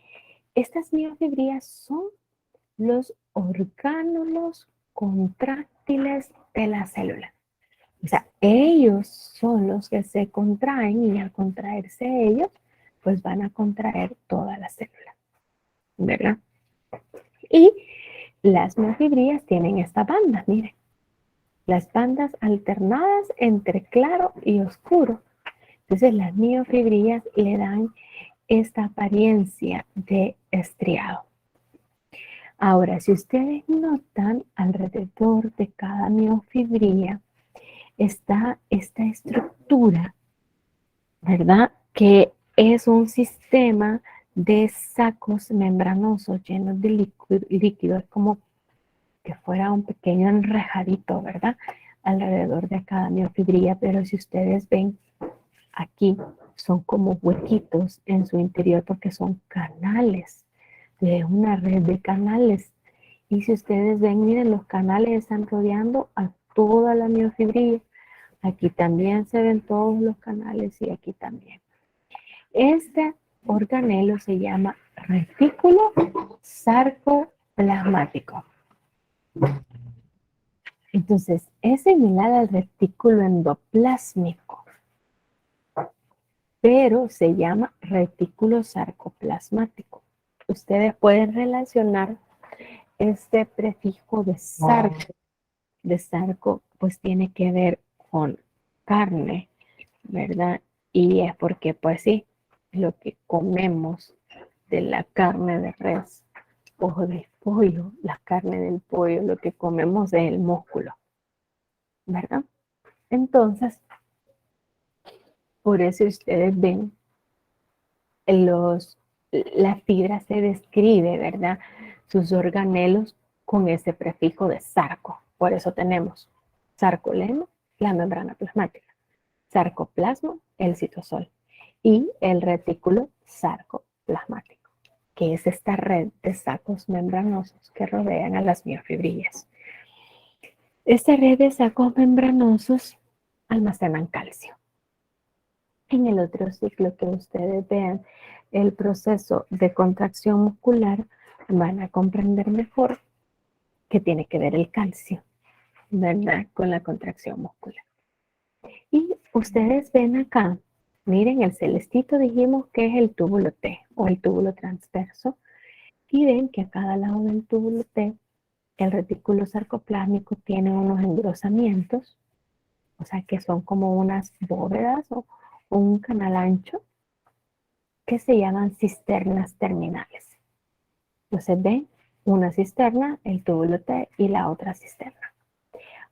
estas miofibrillas son los orgánulos contráctiles de la célula. O sea, ellos son los que se contraen, y al contraerse ellos, pues van a contraer toda la célula, ¿verdad? Y las miofibrillas tienen estas bandas, miren, las bandas alternadas entre claro y oscuro. Entonces las miofibrillas le dan esta apariencia de estriado. Ahora, si ustedes notan, alrededor de cada miofibrilla está esta estructura, ¿verdad? Que es un sistema de sacos membranosos llenos de líquido. Es como que fuera un pequeño enrejadito, ¿verdad? Alrededor de cada miofibrilla, pero si ustedes ven aquí, son como huequitos en su interior porque son canales, de una red de canales. Y si ustedes ven, miren, los canales están rodeando a toda la miofibrilla. Aquí también se ven todos los canales y aquí también. Este organelo se llama retículo sarcoplasmático. Entonces, es similar al retículo endoplásmico, pero se llama retículo sarcoplasmático. Ustedes pueden relacionar este prefijo de sarco, pues tiene que ver con carne, ¿verdad? Y es porque, pues sí, lo que comemos de la carne de res o del pollo, la carne del pollo, lo que comemos es el músculo, ¿verdad? Entonces, por eso ustedes ven la fibra se describe, ¿verdad? Sus organelos con ese prefijo de sarco. Por eso tenemos sarcolema, la membrana plasmática, sarcoplasma, el citosol, y el retículo sarcoplasmático, que es esta red de sacos membranosos que rodean a las miofibrillas. Esta red de sacos membranosos almacenan calcio. En el otro ciclo que ustedes vean el proceso de contracción muscular, van a comprender mejor que tiene que ver el calcio, ¿verdad? Con la contracción muscular. Y ustedes ven acá, miren, el celestito dijimos que es el túbulo T o el túbulo transverso, y ven que a cada lado del túbulo T el retículo sarcoplásmico tiene unos engrosamientos, o sea que son como unas bóvedas o un canal ancho, que se llaman cisternas terminales. Entonces ven una cisterna, el túbulo T y la otra cisterna.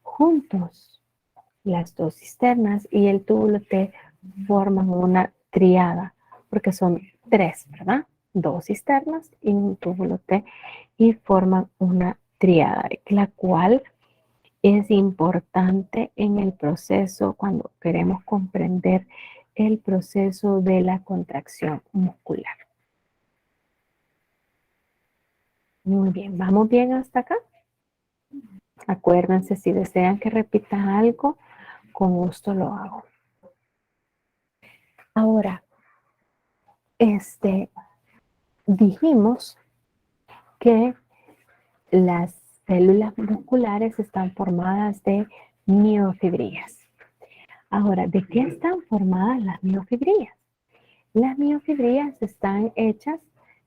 Juntos, las dos cisternas y el túbulo T forman una triada, porque son tres, ¿verdad? Dos cisternas y un túbulo T, y forman una triada, la cual es importante en el proceso cuando queremos comprender el proceso de la contracción muscular. Muy bien, ¿vamos bien hasta acá? Acuérdense, si desean que repita algo, con gusto lo hago. Ahora, dijimos que las células musculares están formadas de miofibrillas. Ahora, ¿de qué están formadas las miofibrillas? Las miofibrillas están hechas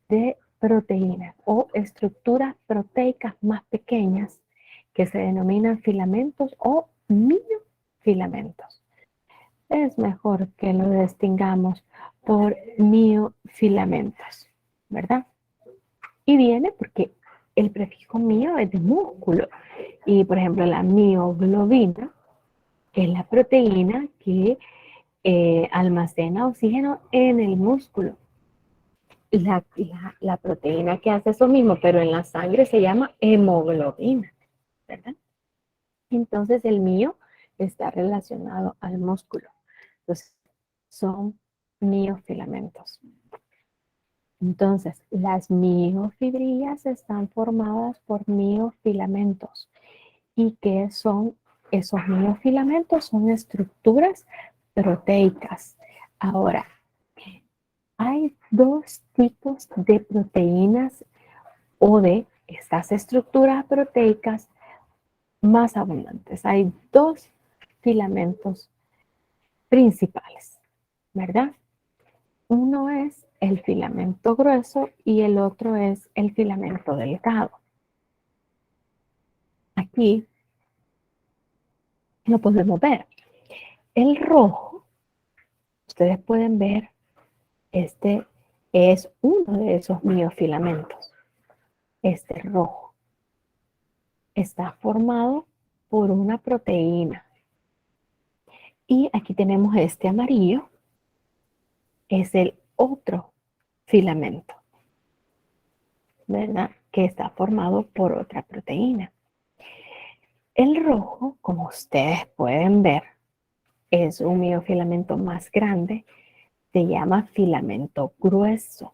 de proteínas o estructuras proteicas más pequeñas que se denominan filamentos o miofilamentos. Es mejor que lo distingamos por miofilamentos, ¿verdad? Y viene porque el prefijo mio es de músculo. Y, por ejemplo, la mioglobina es la proteína que almacena oxígeno en el músculo. La proteína que hace eso mismo, pero en la sangre se llama hemoglobina, ¿verdad? Entonces el mío está relacionado al músculo. Entonces son miofilamentos. Entonces, las miofibrillas están formadas por miofilamentos. ¿Y qué son esos miofilamentos? Son estructuras proteicas. Ahora, hay dos tipos de proteínas o de estas estructuras proteicas más abundantes. Hay dos filamentos principales, ¿verdad? Uno es el filamento grueso y el otro es el filamento delgado. Aquí lo podemos ver. El rojo, ustedes pueden ver, este es uno de esos miofilamentos. Este rojo está formado por una proteína. Y aquí tenemos este amarillo, es el otro filamento, ¿verdad? Que está formado por otra proteína. El rojo, como ustedes pueden ver, es un miofilamento más grande, se llama filamento grueso,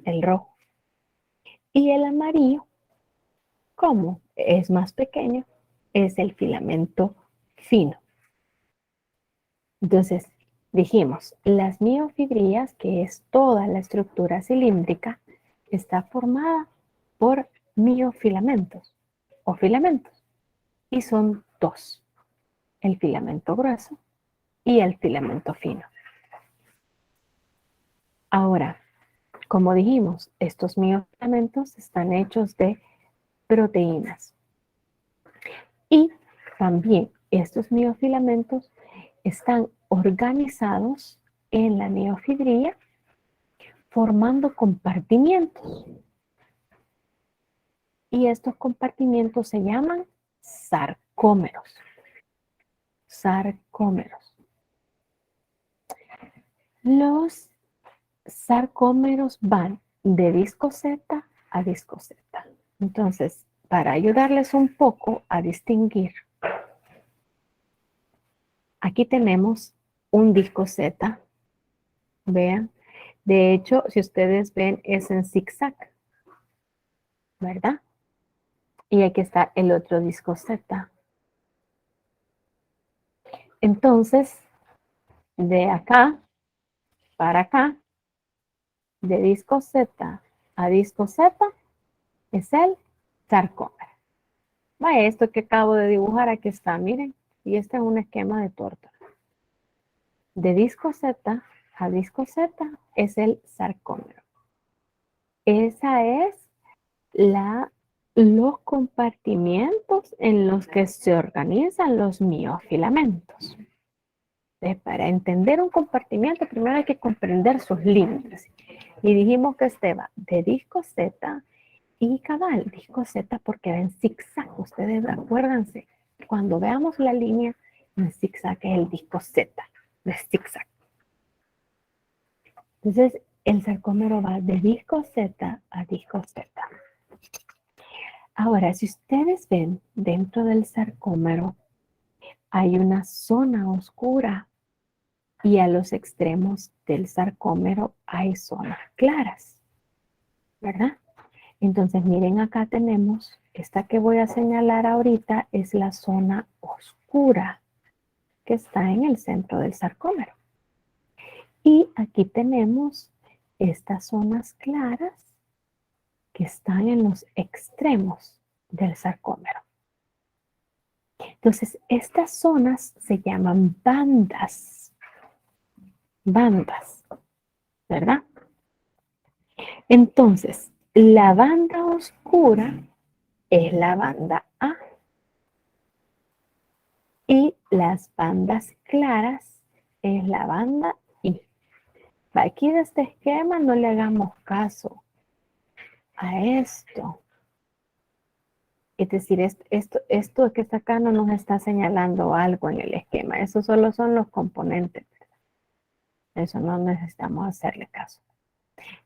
el rojo. Y el amarillo, como es más pequeño, es el filamento fino. Entonces, dijimos, las miofibrillas, que es toda la estructura cilíndrica, está formada por miofilamentos o filamentos. Y son dos, el filamento grueso y el filamento fino. Ahora, como dijimos, estos miofilamentos están hechos de proteínas. Y también estos miofilamentos están organizados en la miofibrilla formando compartimientos. Y estos compartimientos se llaman sarcómeros. Sarcómeros. Los sarcómeros van de disco Z a disco Z. Entonces, para ayudarles un poco a distinguir, aquí tenemos un disco Z. Vean. De hecho, si ustedes ven, es en zigzag, ¿verdad? Y aquí está el otro disco Z. Entonces, de acá para acá, de disco Z a disco Z, es el sarcómero. Vaya, esto que acabo de dibujar, aquí está, miren. Y este es un esquema de torta. De disco Z a disco Z es el sarcómero. Esa es los compartimientos en los que se organizan los miofilamentos. Entonces, para entender un compartimiento, primero hay que comprender sus límites. Y dijimos que este va de disco Z y cabal, disco Z porque va en zigzag. Ustedes acuérdense, cuando veamos la línea en zigzag es el disco Z, de zigzag. Entonces, el sarcómero va de disco Z a disco Z. Ahora, si ustedes ven, dentro del sarcómero hay una zona oscura y a los extremos del sarcómero hay zonas claras, ¿verdad? Entonces, miren, acá tenemos, esta que voy a señalar ahorita es la zona oscura que está en el centro del sarcómero. Y aquí tenemos estas zonas claras que están en los extremos del sarcómero. Entonces, estas zonas se llaman bandas. Bandas, ¿verdad? Entonces, la banda oscura es la banda A y las bandas claras es la banda I. Aquí de este esquema no le hagamos caso a esto. Es decir, esto que está acá no nos está señalando algo en el esquema. Eso solo son los componentes. Eso no necesitamos hacerle caso.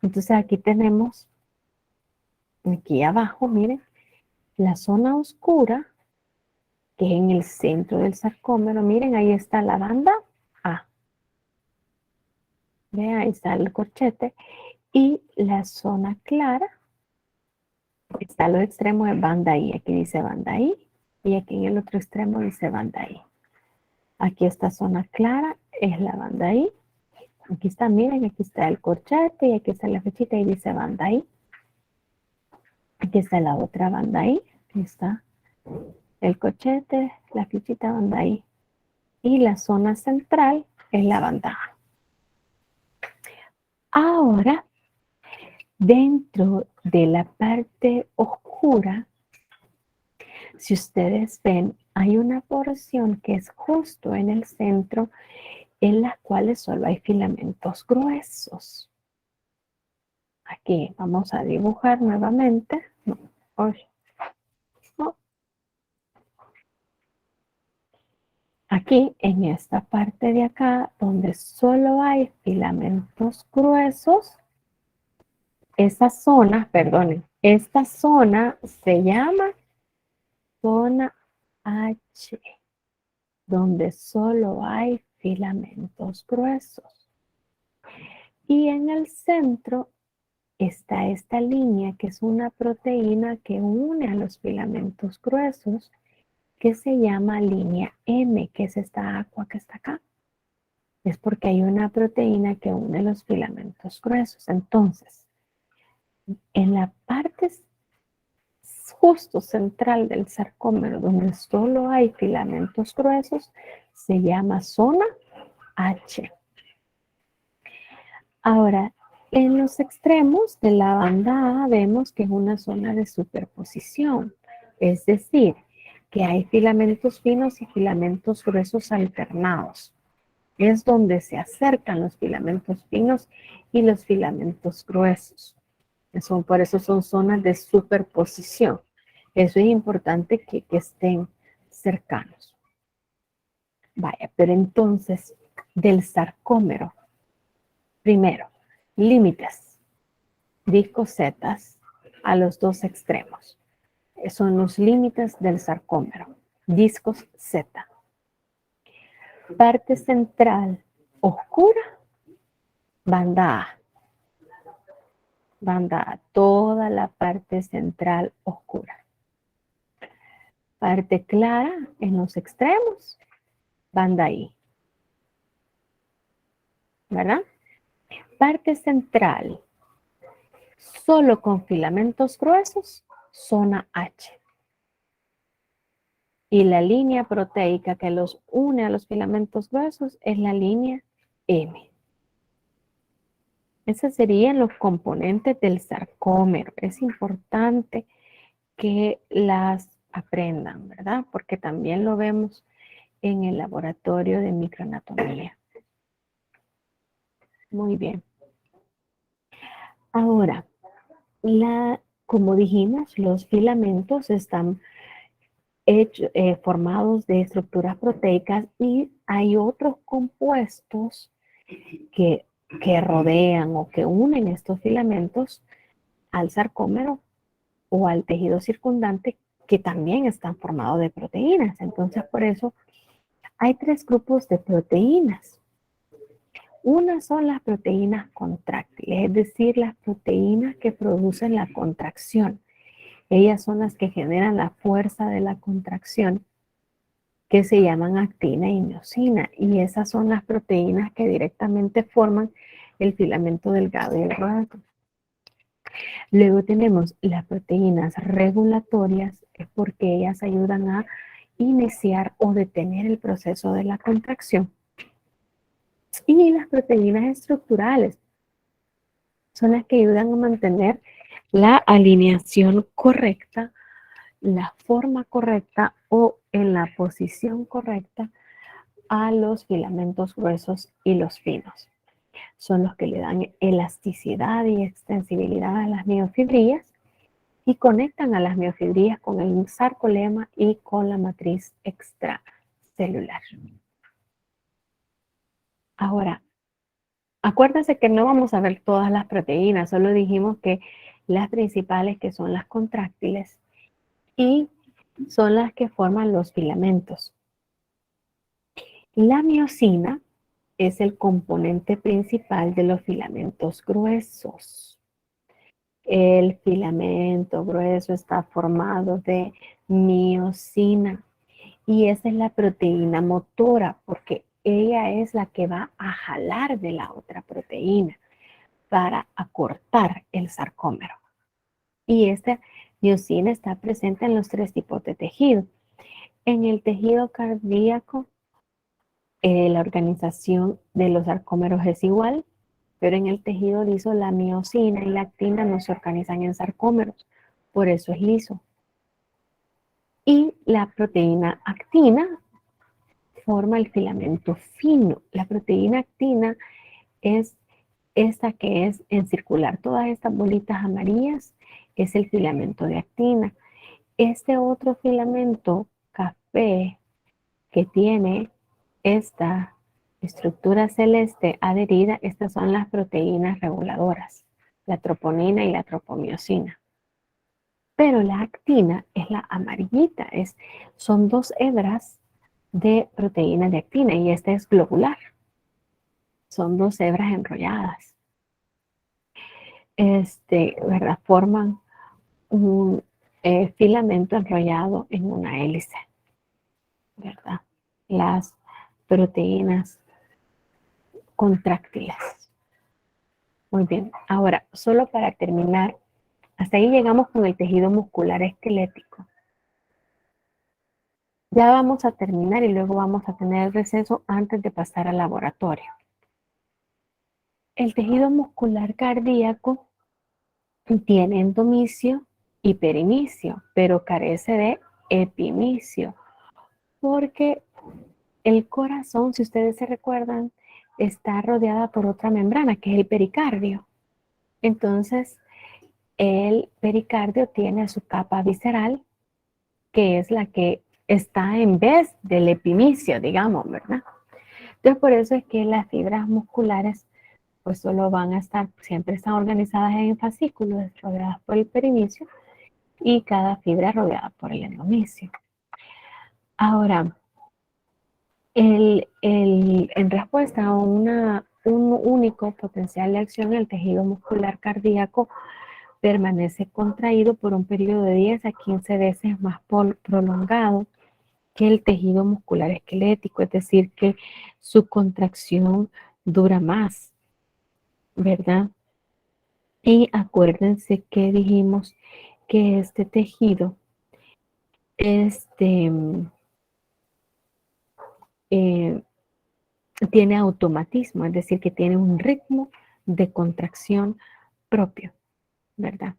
Entonces aquí tenemos, aquí abajo, miren, la zona oscura, que es en el centro del sarcómero. Miren, ahí está la banda A. Vean, ahí está el corchete. Y la zona clara está a los extremos de banda I. Aquí dice banda I. Y aquí en el otro extremo dice banda I. Aquí esta zona clara es la banda I. Aquí está, miren, aquí está el corchete y aquí está la flechita y dice banda I. Aquí está la otra banda I. Aquí está el corchete, la flechita banda I. Y la zona central es la banda A. Ahora, dentro de la parte oscura, si ustedes ven, hay una porción que es justo en el centro, en las cuales solo hay filamentos gruesos. Aquí vamos a dibujar nuevamente. No. Aquí, en esta parte de acá, donde solo hay filamentos gruesos, esa zona, perdonen, esta zona se llama zona H, donde solo hay filamentos gruesos. Y en el centro está esta línea, que es una proteína que une a los filamentos gruesos, que se llama línea M, que es esta agua que está acá. Es porque hay una proteína que une los filamentos gruesos. Entonces, en la parte justo central del sarcómero, donde solo hay filamentos gruesos, se llama zona H. Ahora, en los extremos de la banda A vemos que es una zona de superposición, es decir, que hay filamentos finos y filamentos gruesos alternados. Es donde se acercan los filamentos finos y los filamentos gruesos. Por eso son zonas de superposición. Eso es importante que estén cercanos. Vaya, pero entonces, del sarcómero, primero, límites, discosetas a los dos extremos. Son los límites del sarcómero, discos Z. Parte central oscura, banda A. Banda A, toda la parte central oscura. Parte clara en los extremos, banda I. ¿Verdad? Parte central, solo con filamentos gruesos, zona H. Y la línea proteica que los une a los filamentos gruesos es la línea M. Esos serían los componentes del sarcómero. Es importante que las aprendan, ¿verdad? Porque también lo vemos en el laboratorio de microanatomía. Muy bien. Ahora, como dijimos, los filamentos están formados de estructuras proteicas y hay otros compuestos que rodean o que unen estos filamentos al sarcómero o al tejido circundante que también están formados de proteínas. Entonces, por eso hay tres grupos de proteínas. Una son las proteínas contráctiles, es decir, las proteínas que producen la contracción. Ellas son las que generan la fuerza de la contracción, que se llaman actina y miosina. Y esas son las proteínas que directamente forman el filamento delgado y el rodado. Luego tenemos las proteínas regulatorias, es porque ellas ayudan a iniciar o detener el proceso de la contracción. Y las proteínas estructurales son las que ayudan a mantener la alineación correcta, la forma correcta o en la posición correcta a los filamentos gruesos y los finos. Son los que le dan elasticidad y extensibilidad a las miofibrillas y conectan a las miofibrillas con el sarcolema y con la matriz extracelular. Ahora, acuérdense que no vamos a ver todas las proteínas, solo dijimos que las principales, que son las contráctiles y son las que forman los filamentos. La miosina es el componente principal de los filamentos gruesos. El filamento grueso está formado de miosina y esa es la proteína motora porque ella es la que va a jalar de la otra proteína para acortar el sarcómero. Y esta miosina está presente en los 3 tipos de tejido. En el tejido cardíaco, la organización de los sarcómeros es igual, pero en el tejido liso la miosina y la actina no se organizan en sarcómeros, por eso es liso. Y la proteína actina forma el filamento fino. La proteína actina es esta que es en circular. Todas estas bolitas amarillas es el filamento de actina. Este otro filamento café que tiene esta estructura celeste adherida, estas son las proteínas reguladoras, la troponina y la tropomiosina. Pero la actina es la amarillita, son 2 hebras de proteína de actina y esta es globular. Son 2 hebras enrolladas. ¿Verdad? Forman un filamento enrollado en una hélice, ¿verdad? Las proteínas contráctiles. Muy bien. Ahora, solo para terminar, hasta ahí llegamos con el tejido muscular esquelético. Ya vamos a terminar y luego vamos a tener el receso antes de pasar al laboratorio. El tejido muscular cardíaco tiene endomicio y perinicio, pero carece de epimicio, porque el corazón, si ustedes se recuerdan, está rodeada por otra membrana, que es el pericardio. Entonces, el pericardio tiene su capa visceral, que es la que está en vez del epimicio, digamos, ¿verdad? Entonces, por eso es que las fibras musculares, pues solo van a estar, siempre están organizadas en fascículos rodeadas por el perinecio y cada fibra rodeada por el endomicio. Ahora, en respuesta a un único potencial de acción, el tejido muscular cardíaco permanece contraído por un periodo de 10 a 15 veces más prolongado que el tejido muscular esquelético, es decir, que su contracción dura más, ¿verdad? Y acuérdense que dijimos que este tejido eh, tiene automatismo, es decir, que tiene un ritmo de contracción propio, ¿verdad?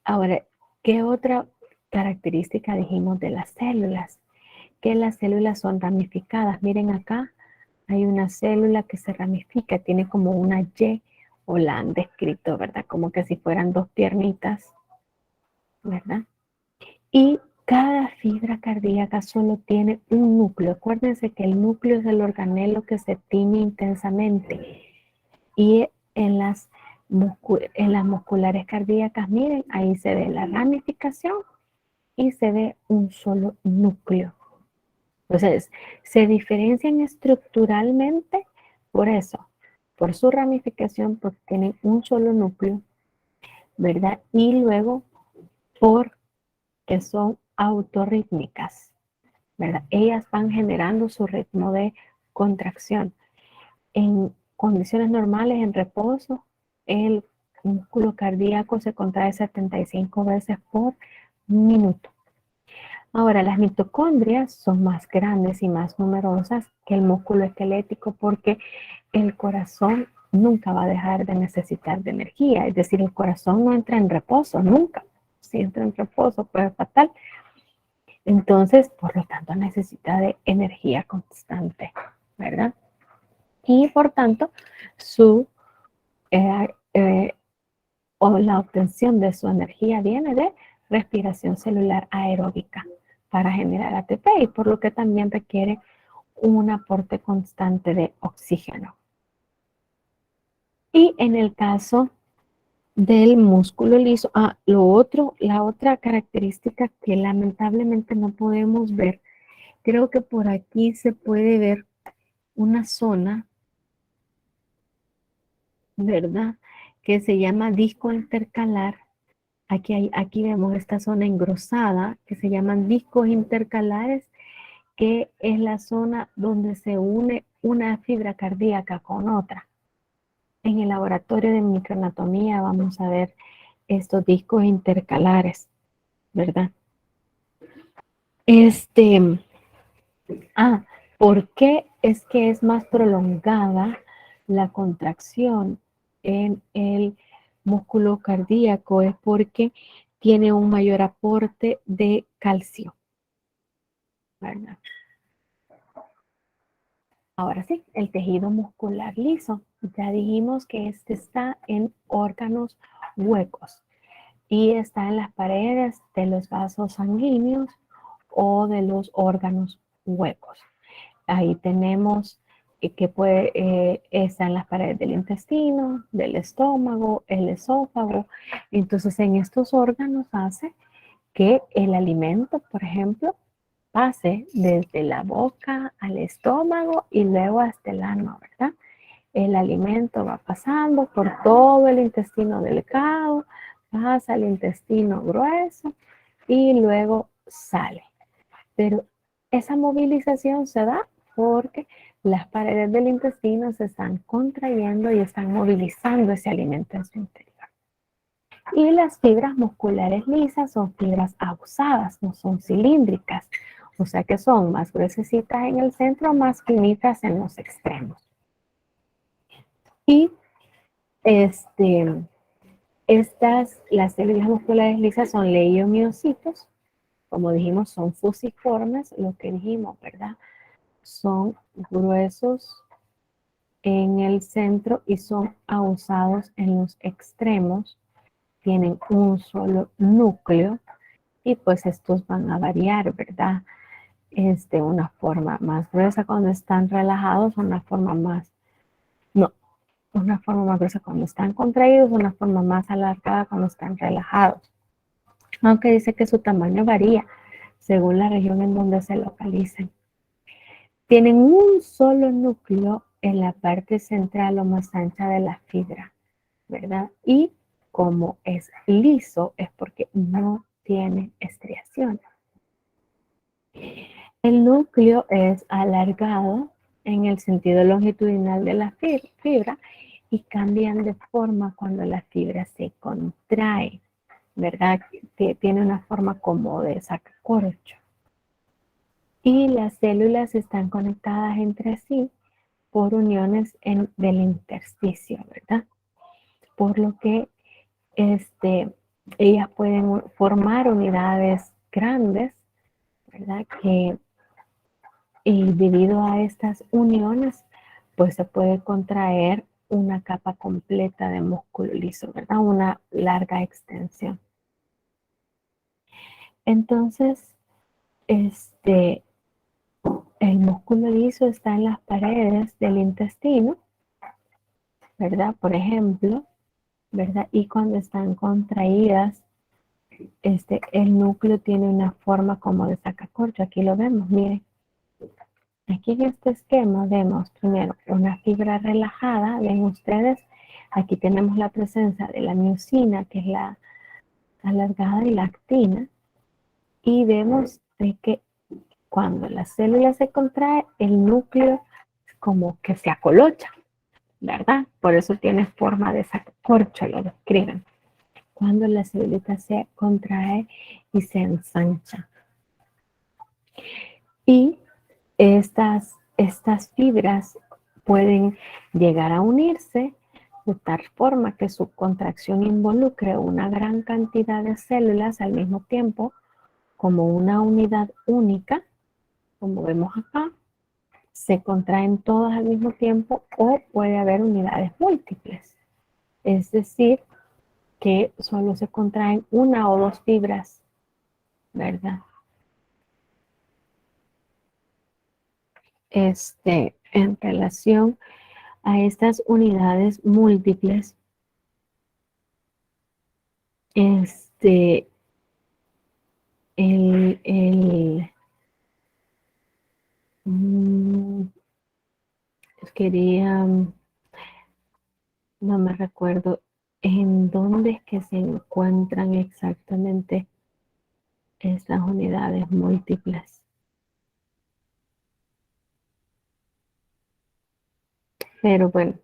Ahora, ¿qué otra característica dijimos de las células? Que las células son ramificadas. Miren acá, hay una célula que se ramifica, tiene como una Y, o la han descrito, ¿verdad? Como que si fueran 2 piernitas, ¿verdad? Y cada fibra cardíaca solo tiene un núcleo. Acuérdense que el núcleo es el organelo que se tiñe intensamente. Y en las musculares cardíacas, miren, ahí se ve la ramificación y se ve un solo núcleo. Entonces, se diferencian estructuralmente, por eso, por su ramificación, porque tienen un solo núcleo, ¿verdad? Y luego porque son autorrítmicas, ¿verdad? Ellas van generando su ritmo de contracción. En condiciones normales, en reposo, el músculo cardíaco se contrae 75 veces por minuto. Ahora, las mitocondrias son más grandes y más numerosas que el músculo esquelético porque el corazón nunca va a dejar de necesitar de energía. Es decir, el corazón no entra en reposo, nunca. Si entra en reposo, puede ser fatal. Entonces, por lo tanto, necesita de energía constante, ¿verdad? Y por tanto, su eh, eh, o la obtención de su energía viene de respiración celular aeróbica para generar ATP y por lo que también requiere un aporte constante de oxígeno. Y en el caso del músculo liso, la otra característica que lamentablemente no podemos ver, creo que por aquí se puede ver una zona, ¿verdad? Que se llama disco intercalar. Aquí vemos esta zona engrosada que se llaman discos intercalares, que es la zona donde se une una fibra cardíaca con otra. En el laboratorio de microanatomía vamos a ver estos discos intercalares, ¿verdad? ¿Por qué es que es más prolongada la contracción en el músculo cardíaco? Es porque tiene un mayor aporte de calcio, ¿verdad? Ahora sí, el tejido muscular liso. Ya dijimos que este está en órganos huecos y está en las paredes de los vasos sanguíneos o de los órganos huecos. Ahí tenemos que está en las paredes del intestino, del estómago, el esófago. Entonces, en estos órganos hace que el alimento, por ejemplo, pase desde la boca al estómago y luego hasta el ano, ¿verdad? El alimento va pasando por todo el intestino delgado, pasa al intestino grueso y luego sale. Pero esa movilización se da porque las paredes del intestino se están contrayendo y están movilizando ese alimento en su interior. Y las fibras musculares lisas son fibras abusadas, no son cilíndricas, o sea que son más gruesecitas en el centro, más finitas en los extremos. Y las células musculares lisas son leiomiocitos, como dijimos, son fusiformes, lo que dijimos, ¿verdad? Son gruesos en el centro y son abusados en los extremos, tienen un solo núcleo y pues estos van a variar, ¿verdad? Una forma más gruesa cuando están relajados, una forma más gruesa cuando están contraídos, una forma más alargada cuando están relajados. Aunque dice que su tamaño varía según la región en donde se localicen. Tienen un solo núcleo en la parte central o más ancha de la fibra, ¿verdad? Y como es liso, es porque no tiene estriaciones. El núcleo es alargado en el sentido longitudinal de la fibra y cambian de forma cuando la fibra se contrae, ¿verdad? Tiene una forma como de sacacorcho. Y las células están conectadas entre sí por uniones del intersticio, ¿verdad? Por lo que ellas pueden formar unidades grandes, ¿verdad? Y debido a estas uniones, pues se puede contraer una capa completa de músculo liso, ¿verdad? Una larga extensión. Entonces, el músculo liso está en las paredes del intestino, ¿verdad? Por ejemplo, ¿verdad? Y cuando están contraídas, el núcleo tiene una forma como de sacacorcho. Aquí lo vemos, miren. Aquí en este esquema vemos primero una fibra relajada, ven ustedes, aquí tenemos la presencia de la miosina, que es la alargada, y la actina, y vemos de que cuando la célula se contrae, el núcleo como que se acolocha, ¿verdad? Por eso tiene forma de sacacorcho, lo describen. Cuando la célula se contrae y se ensancha. Y estas fibras pueden llegar a unirse de tal forma que su contracción involucre una gran cantidad de células al mismo tiempo como una unidad única, como vemos acá, se contraen todas al mismo tiempo o puede haber unidades múltiples. Es decir, que solo se contraen una o dos fibras, ¿verdad? En relación a estas unidades múltiples, este, el mm, quería, no me recuerdo en dónde es que se encuentran exactamente estas unidades múltiples. Pero bueno,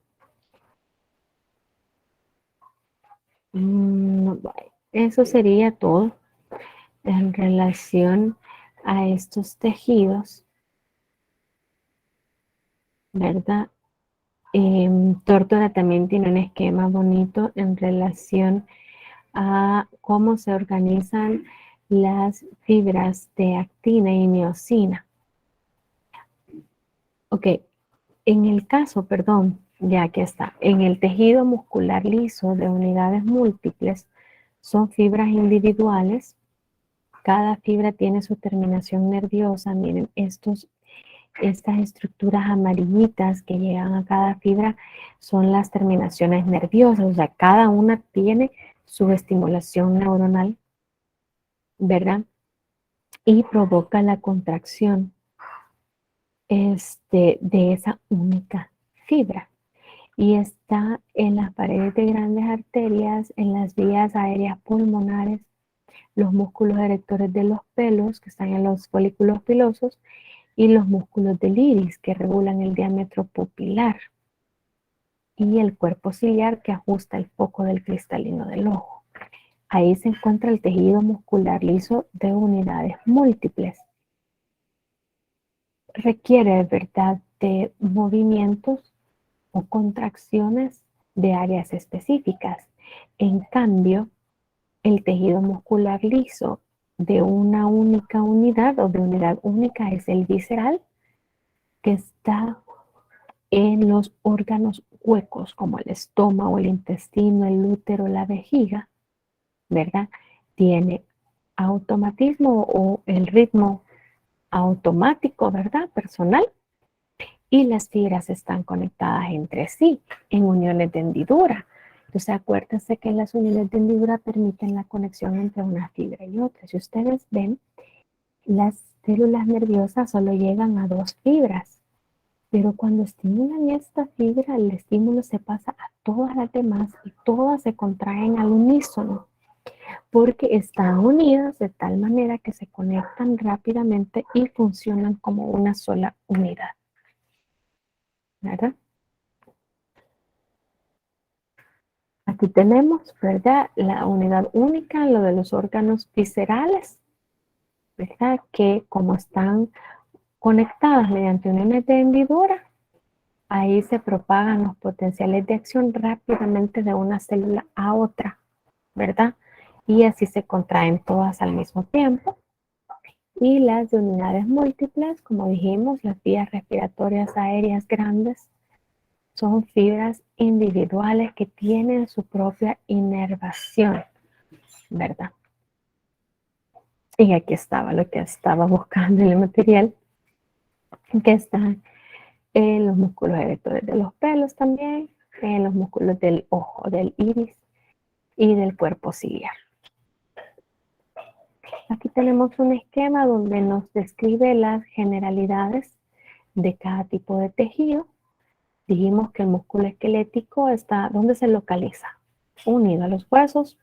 eso sería todo en relación a estos tejidos, ¿verdad? Tórtora también tiene un esquema bonito en relación a cómo se organizan las fibras de actina y miosina. Ok, en el caso, perdón, ya que está, en el tejido muscular liso de unidades múltiples, son fibras individuales. Cada fibra tiene su terminación nerviosa. Miren, estas estructuras amarillitas que llegan a cada fibra son las terminaciones nerviosas. O sea, cada una tiene su estimulación neuronal, ¿verdad? Y provoca la contracción de esa única fibra. Y está en las paredes de grandes arterias, en las vías aéreas pulmonares, los músculos erectores de los pelos, que están en los folículos pilosos, y los músculos del iris, que regulan el diámetro pupilar, y el cuerpo ciliar, que ajusta el foco del cristalino del ojo. Ahí se encuentra el tejido muscular liso de unidades múltiples. Requiere, ¿verdad?, de movimientos o contracciones de áreas específicas. En cambio, el tejido muscular liso de una única unidad o de unidad única es el visceral, que está en los órganos huecos como el estómago, el intestino, el útero, la vejiga, ¿verdad? Tiene automatismo o el ritmo automático, ¿verdad? Personal. Y las fibras están conectadas entre sí en uniones de hendidura. Entonces acuérdense que las uniones de hendidura permiten la conexión entre una fibra y otra. Si ustedes ven, las células nerviosas solo llegan a dos fibras, pero cuando estimulan esta fibra, el estímulo se pasa a todas las demás y todas se contraen al unísono, porque están unidas de tal manera que se conectan rápidamente y funcionan como una sola unidad, ¿verdad? Aquí tenemos, ¿verdad?, la unidad única, lo de los órganos viscerales, ¿verdad?, que como están conectadas mediante uniones de hendidura, ahí se propagan los potenciales de acción rápidamente de una célula a otra, ¿verdad? Y así se contraen todas al mismo tiempo. Y las de unidades múltiples, como dijimos, las vías respiratorias aéreas grandes, son fibras individuales que tienen su propia inervación, ¿verdad? Y aquí estaba lo que estaba buscando en el material, que está en los músculos erectores de los pelos también, en los músculos del ojo, del iris y del cuerpo ciliar. Aquí tenemos un esquema donde nos describe las generalidades de cada tipo de tejido. Dijimos que el músculo esquelético está, ¿dónde se localiza? Unido a los huesos,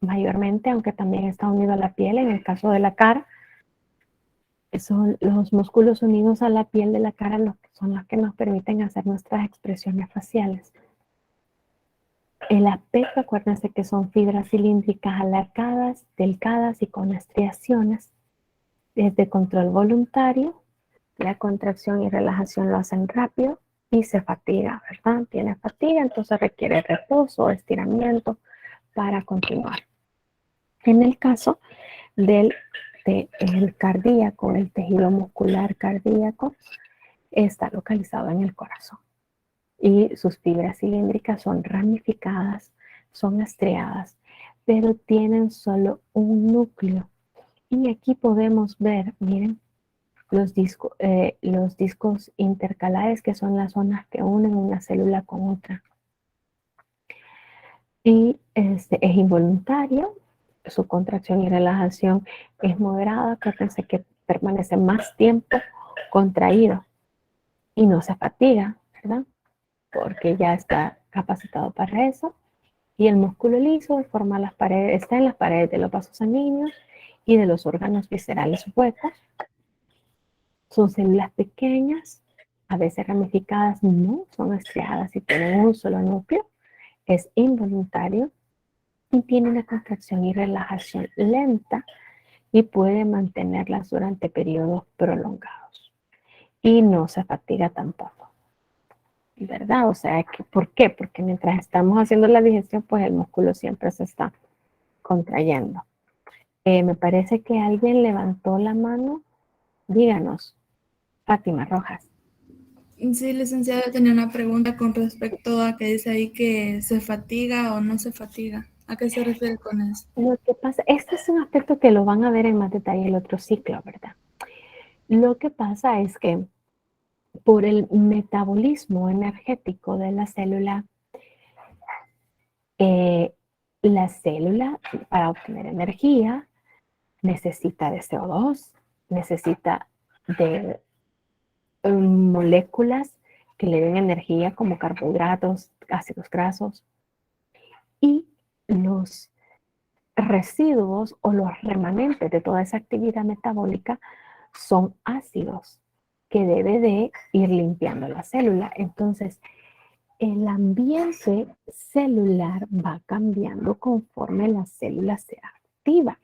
mayormente, aunque también está unido a la piel en el caso de la cara. Son los músculos unidos a la piel de la cara los que son los que nos permiten hacer nuestras expresiones faciales. El apeto, acuérdense que son fibras cilíndricas alargadas, delgadas y con estriaciones. Es de control voluntario. La contracción y relajación lo hacen rápido y se fatiga, ¿verdad? Tiene fatiga, entonces requiere reposo o estiramiento para continuar. En el caso del cardíaco, el tejido muscular cardíaco, está localizado en el corazón y sus fibras cilíndricas son ramificadas, son estriadas, pero tienen solo un núcleo. Y aquí podemos ver, miren, los discos intercalares, que son las zonas que unen una célula con otra. Y es involuntario, su contracción y relajación es moderada, acuérdense que permanece más tiempo contraído y no se fatiga, ¿verdad? Porque ya está capacitado para eso. Y el músculo liso forma las paredes, está en las paredes de los vasos sanguíneos y de los órganos viscerales huecos. Son células pequeñas, a veces ramificadas, no son estriadas y tienen un solo núcleo. Es involuntario y tiene una contracción y relajación lenta y puede mantenerlas durante periodos prolongados. Y no se fatiga tampoco, ¿verdad? O sea, ¿por qué? Porque mientras estamos haciendo la digestión, pues el músculo siempre se está contrayendo. Me parece que alguien levantó la mano. Díganos, Fátima Rojas. Sí, licenciada, tenía una pregunta con respecto a que dice ahí que se fatiga o no se fatiga. ¿A qué se refiere con eso? Lo que pasa, este es un aspecto que lo van a ver en más detalle el otro ciclo, ¿verdad? Lo que pasa es que por el metabolismo energético de la célula para obtener energía necesita de CO2, necesita de moléculas que le den energía como carbohidratos, ácidos grasos y los residuos o los remanentes de toda esa actividad metabólica son ácidos que debe de ir limpiando la célula. Entonces, el ambiente celular va cambiando conforme la célula se activa.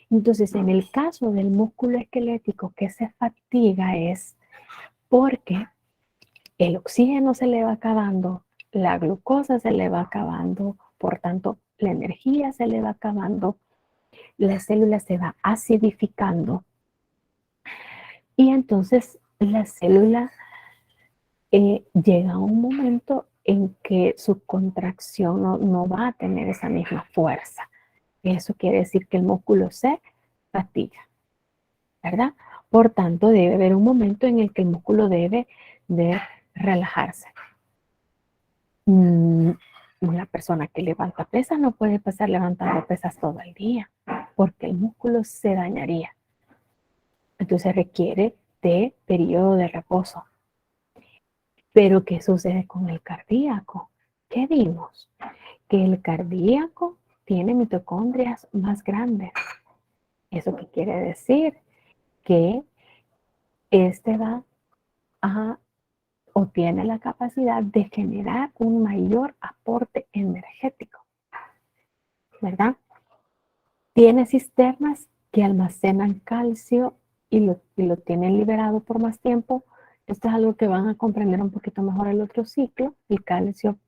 Entonces, en el caso del músculo esquelético que se fatiga es porque el oxígeno se le va acabando, la glucosa se le va acabando, por tanto, la energía se le va acabando, la célula se va acidificando y entonces la célula llega a un momento en que su contracción no va a tener esa misma fuerza. Eso quiere decir que el músculo se fatiga, ¿verdad? Por tanto, debe haber un momento en el que el músculo debe de relajarse. Una persona que levanta pesas no puede pasar levantando pesas todo el día porque el músculo se dañaría. Entonces requiere de periodo de reposo. Pero ¿qué sucede con el cardíaco? ¿Qué vimos? Que el cardíaco tiene mitocondrias más grandes. ¿Eso qué quiere decir? Que este va a o tiene la capacidad de generar un mayor aporte energético, ¿verdad? Tiene cisternas que almacenan calcio y lo tienen liberado por más tiempo. Esto es algo que van a comprender un poquito mejor el otro ciclo. El calcio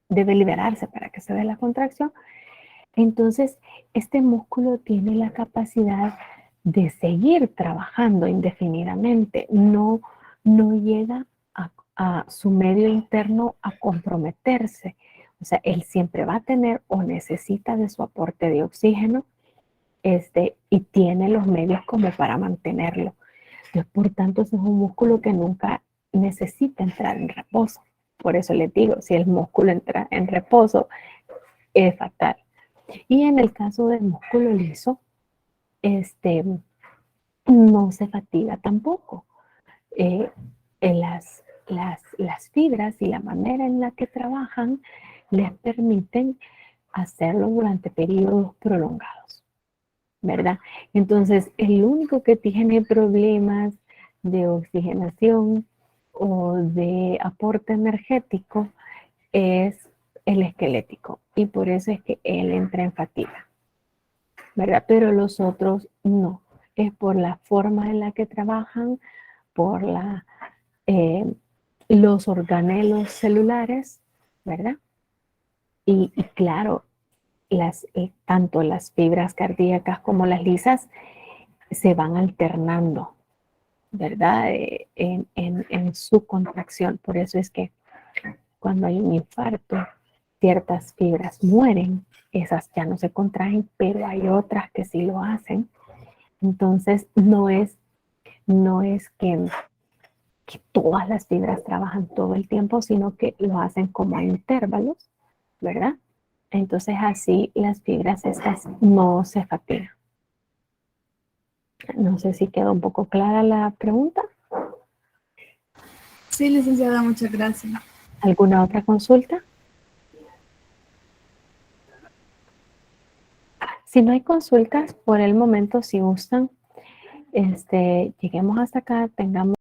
debe liberarse para que se dé la contracción. Entonces, este músculo tiene la capacidad de seguir trabajando indefinidamente. No llega a su medio interno a comprometerse. O sea, él siempre va a tener o necesita de su aporte de oxígeno y tiene los medios como para mantenerlo. Entonces, por tanto, ese es un músculo que nunca necesita entrar en reposo. Por eso les digo, si el músculo entra en reposo, es fatal. Y en el caso del músculo liso, no se fatiga tampoco. las fibras y la manera en la que trabajan les permiten hacerlo durante periodos prolongados, ¿verdad? Entonces, el único que tiene problemas de oxigenación o de aporte energético es el esquelético y por eso es que él entra en fatiga, ¿verdad? Pero los otros no. Es por la forma en la que trabajan, por los organelos celulares, ¿verdad? Y claro, tanto las fibras cardíacas como las lisas se van alternando, ¿verdad? En su contracción. Por eso es que cuando hay un infarto, ciertas fibras mueren, esas ya no se contraen, pero hay otras que sí lo hacen. Entonces, no es que todas las fibras trabajan todo el tiempo, sino que lo hacen como a intervalos, ¿verdad? Entonces, así las fibras estas no se fatigan. No sé si quedó un poco clara la pregunta. Sí, licenciada, muchas gracias. ¿Alguna otra consulta? Si no hay consultas, por el momento, si gustan, lleguemos hasta acá, tengamos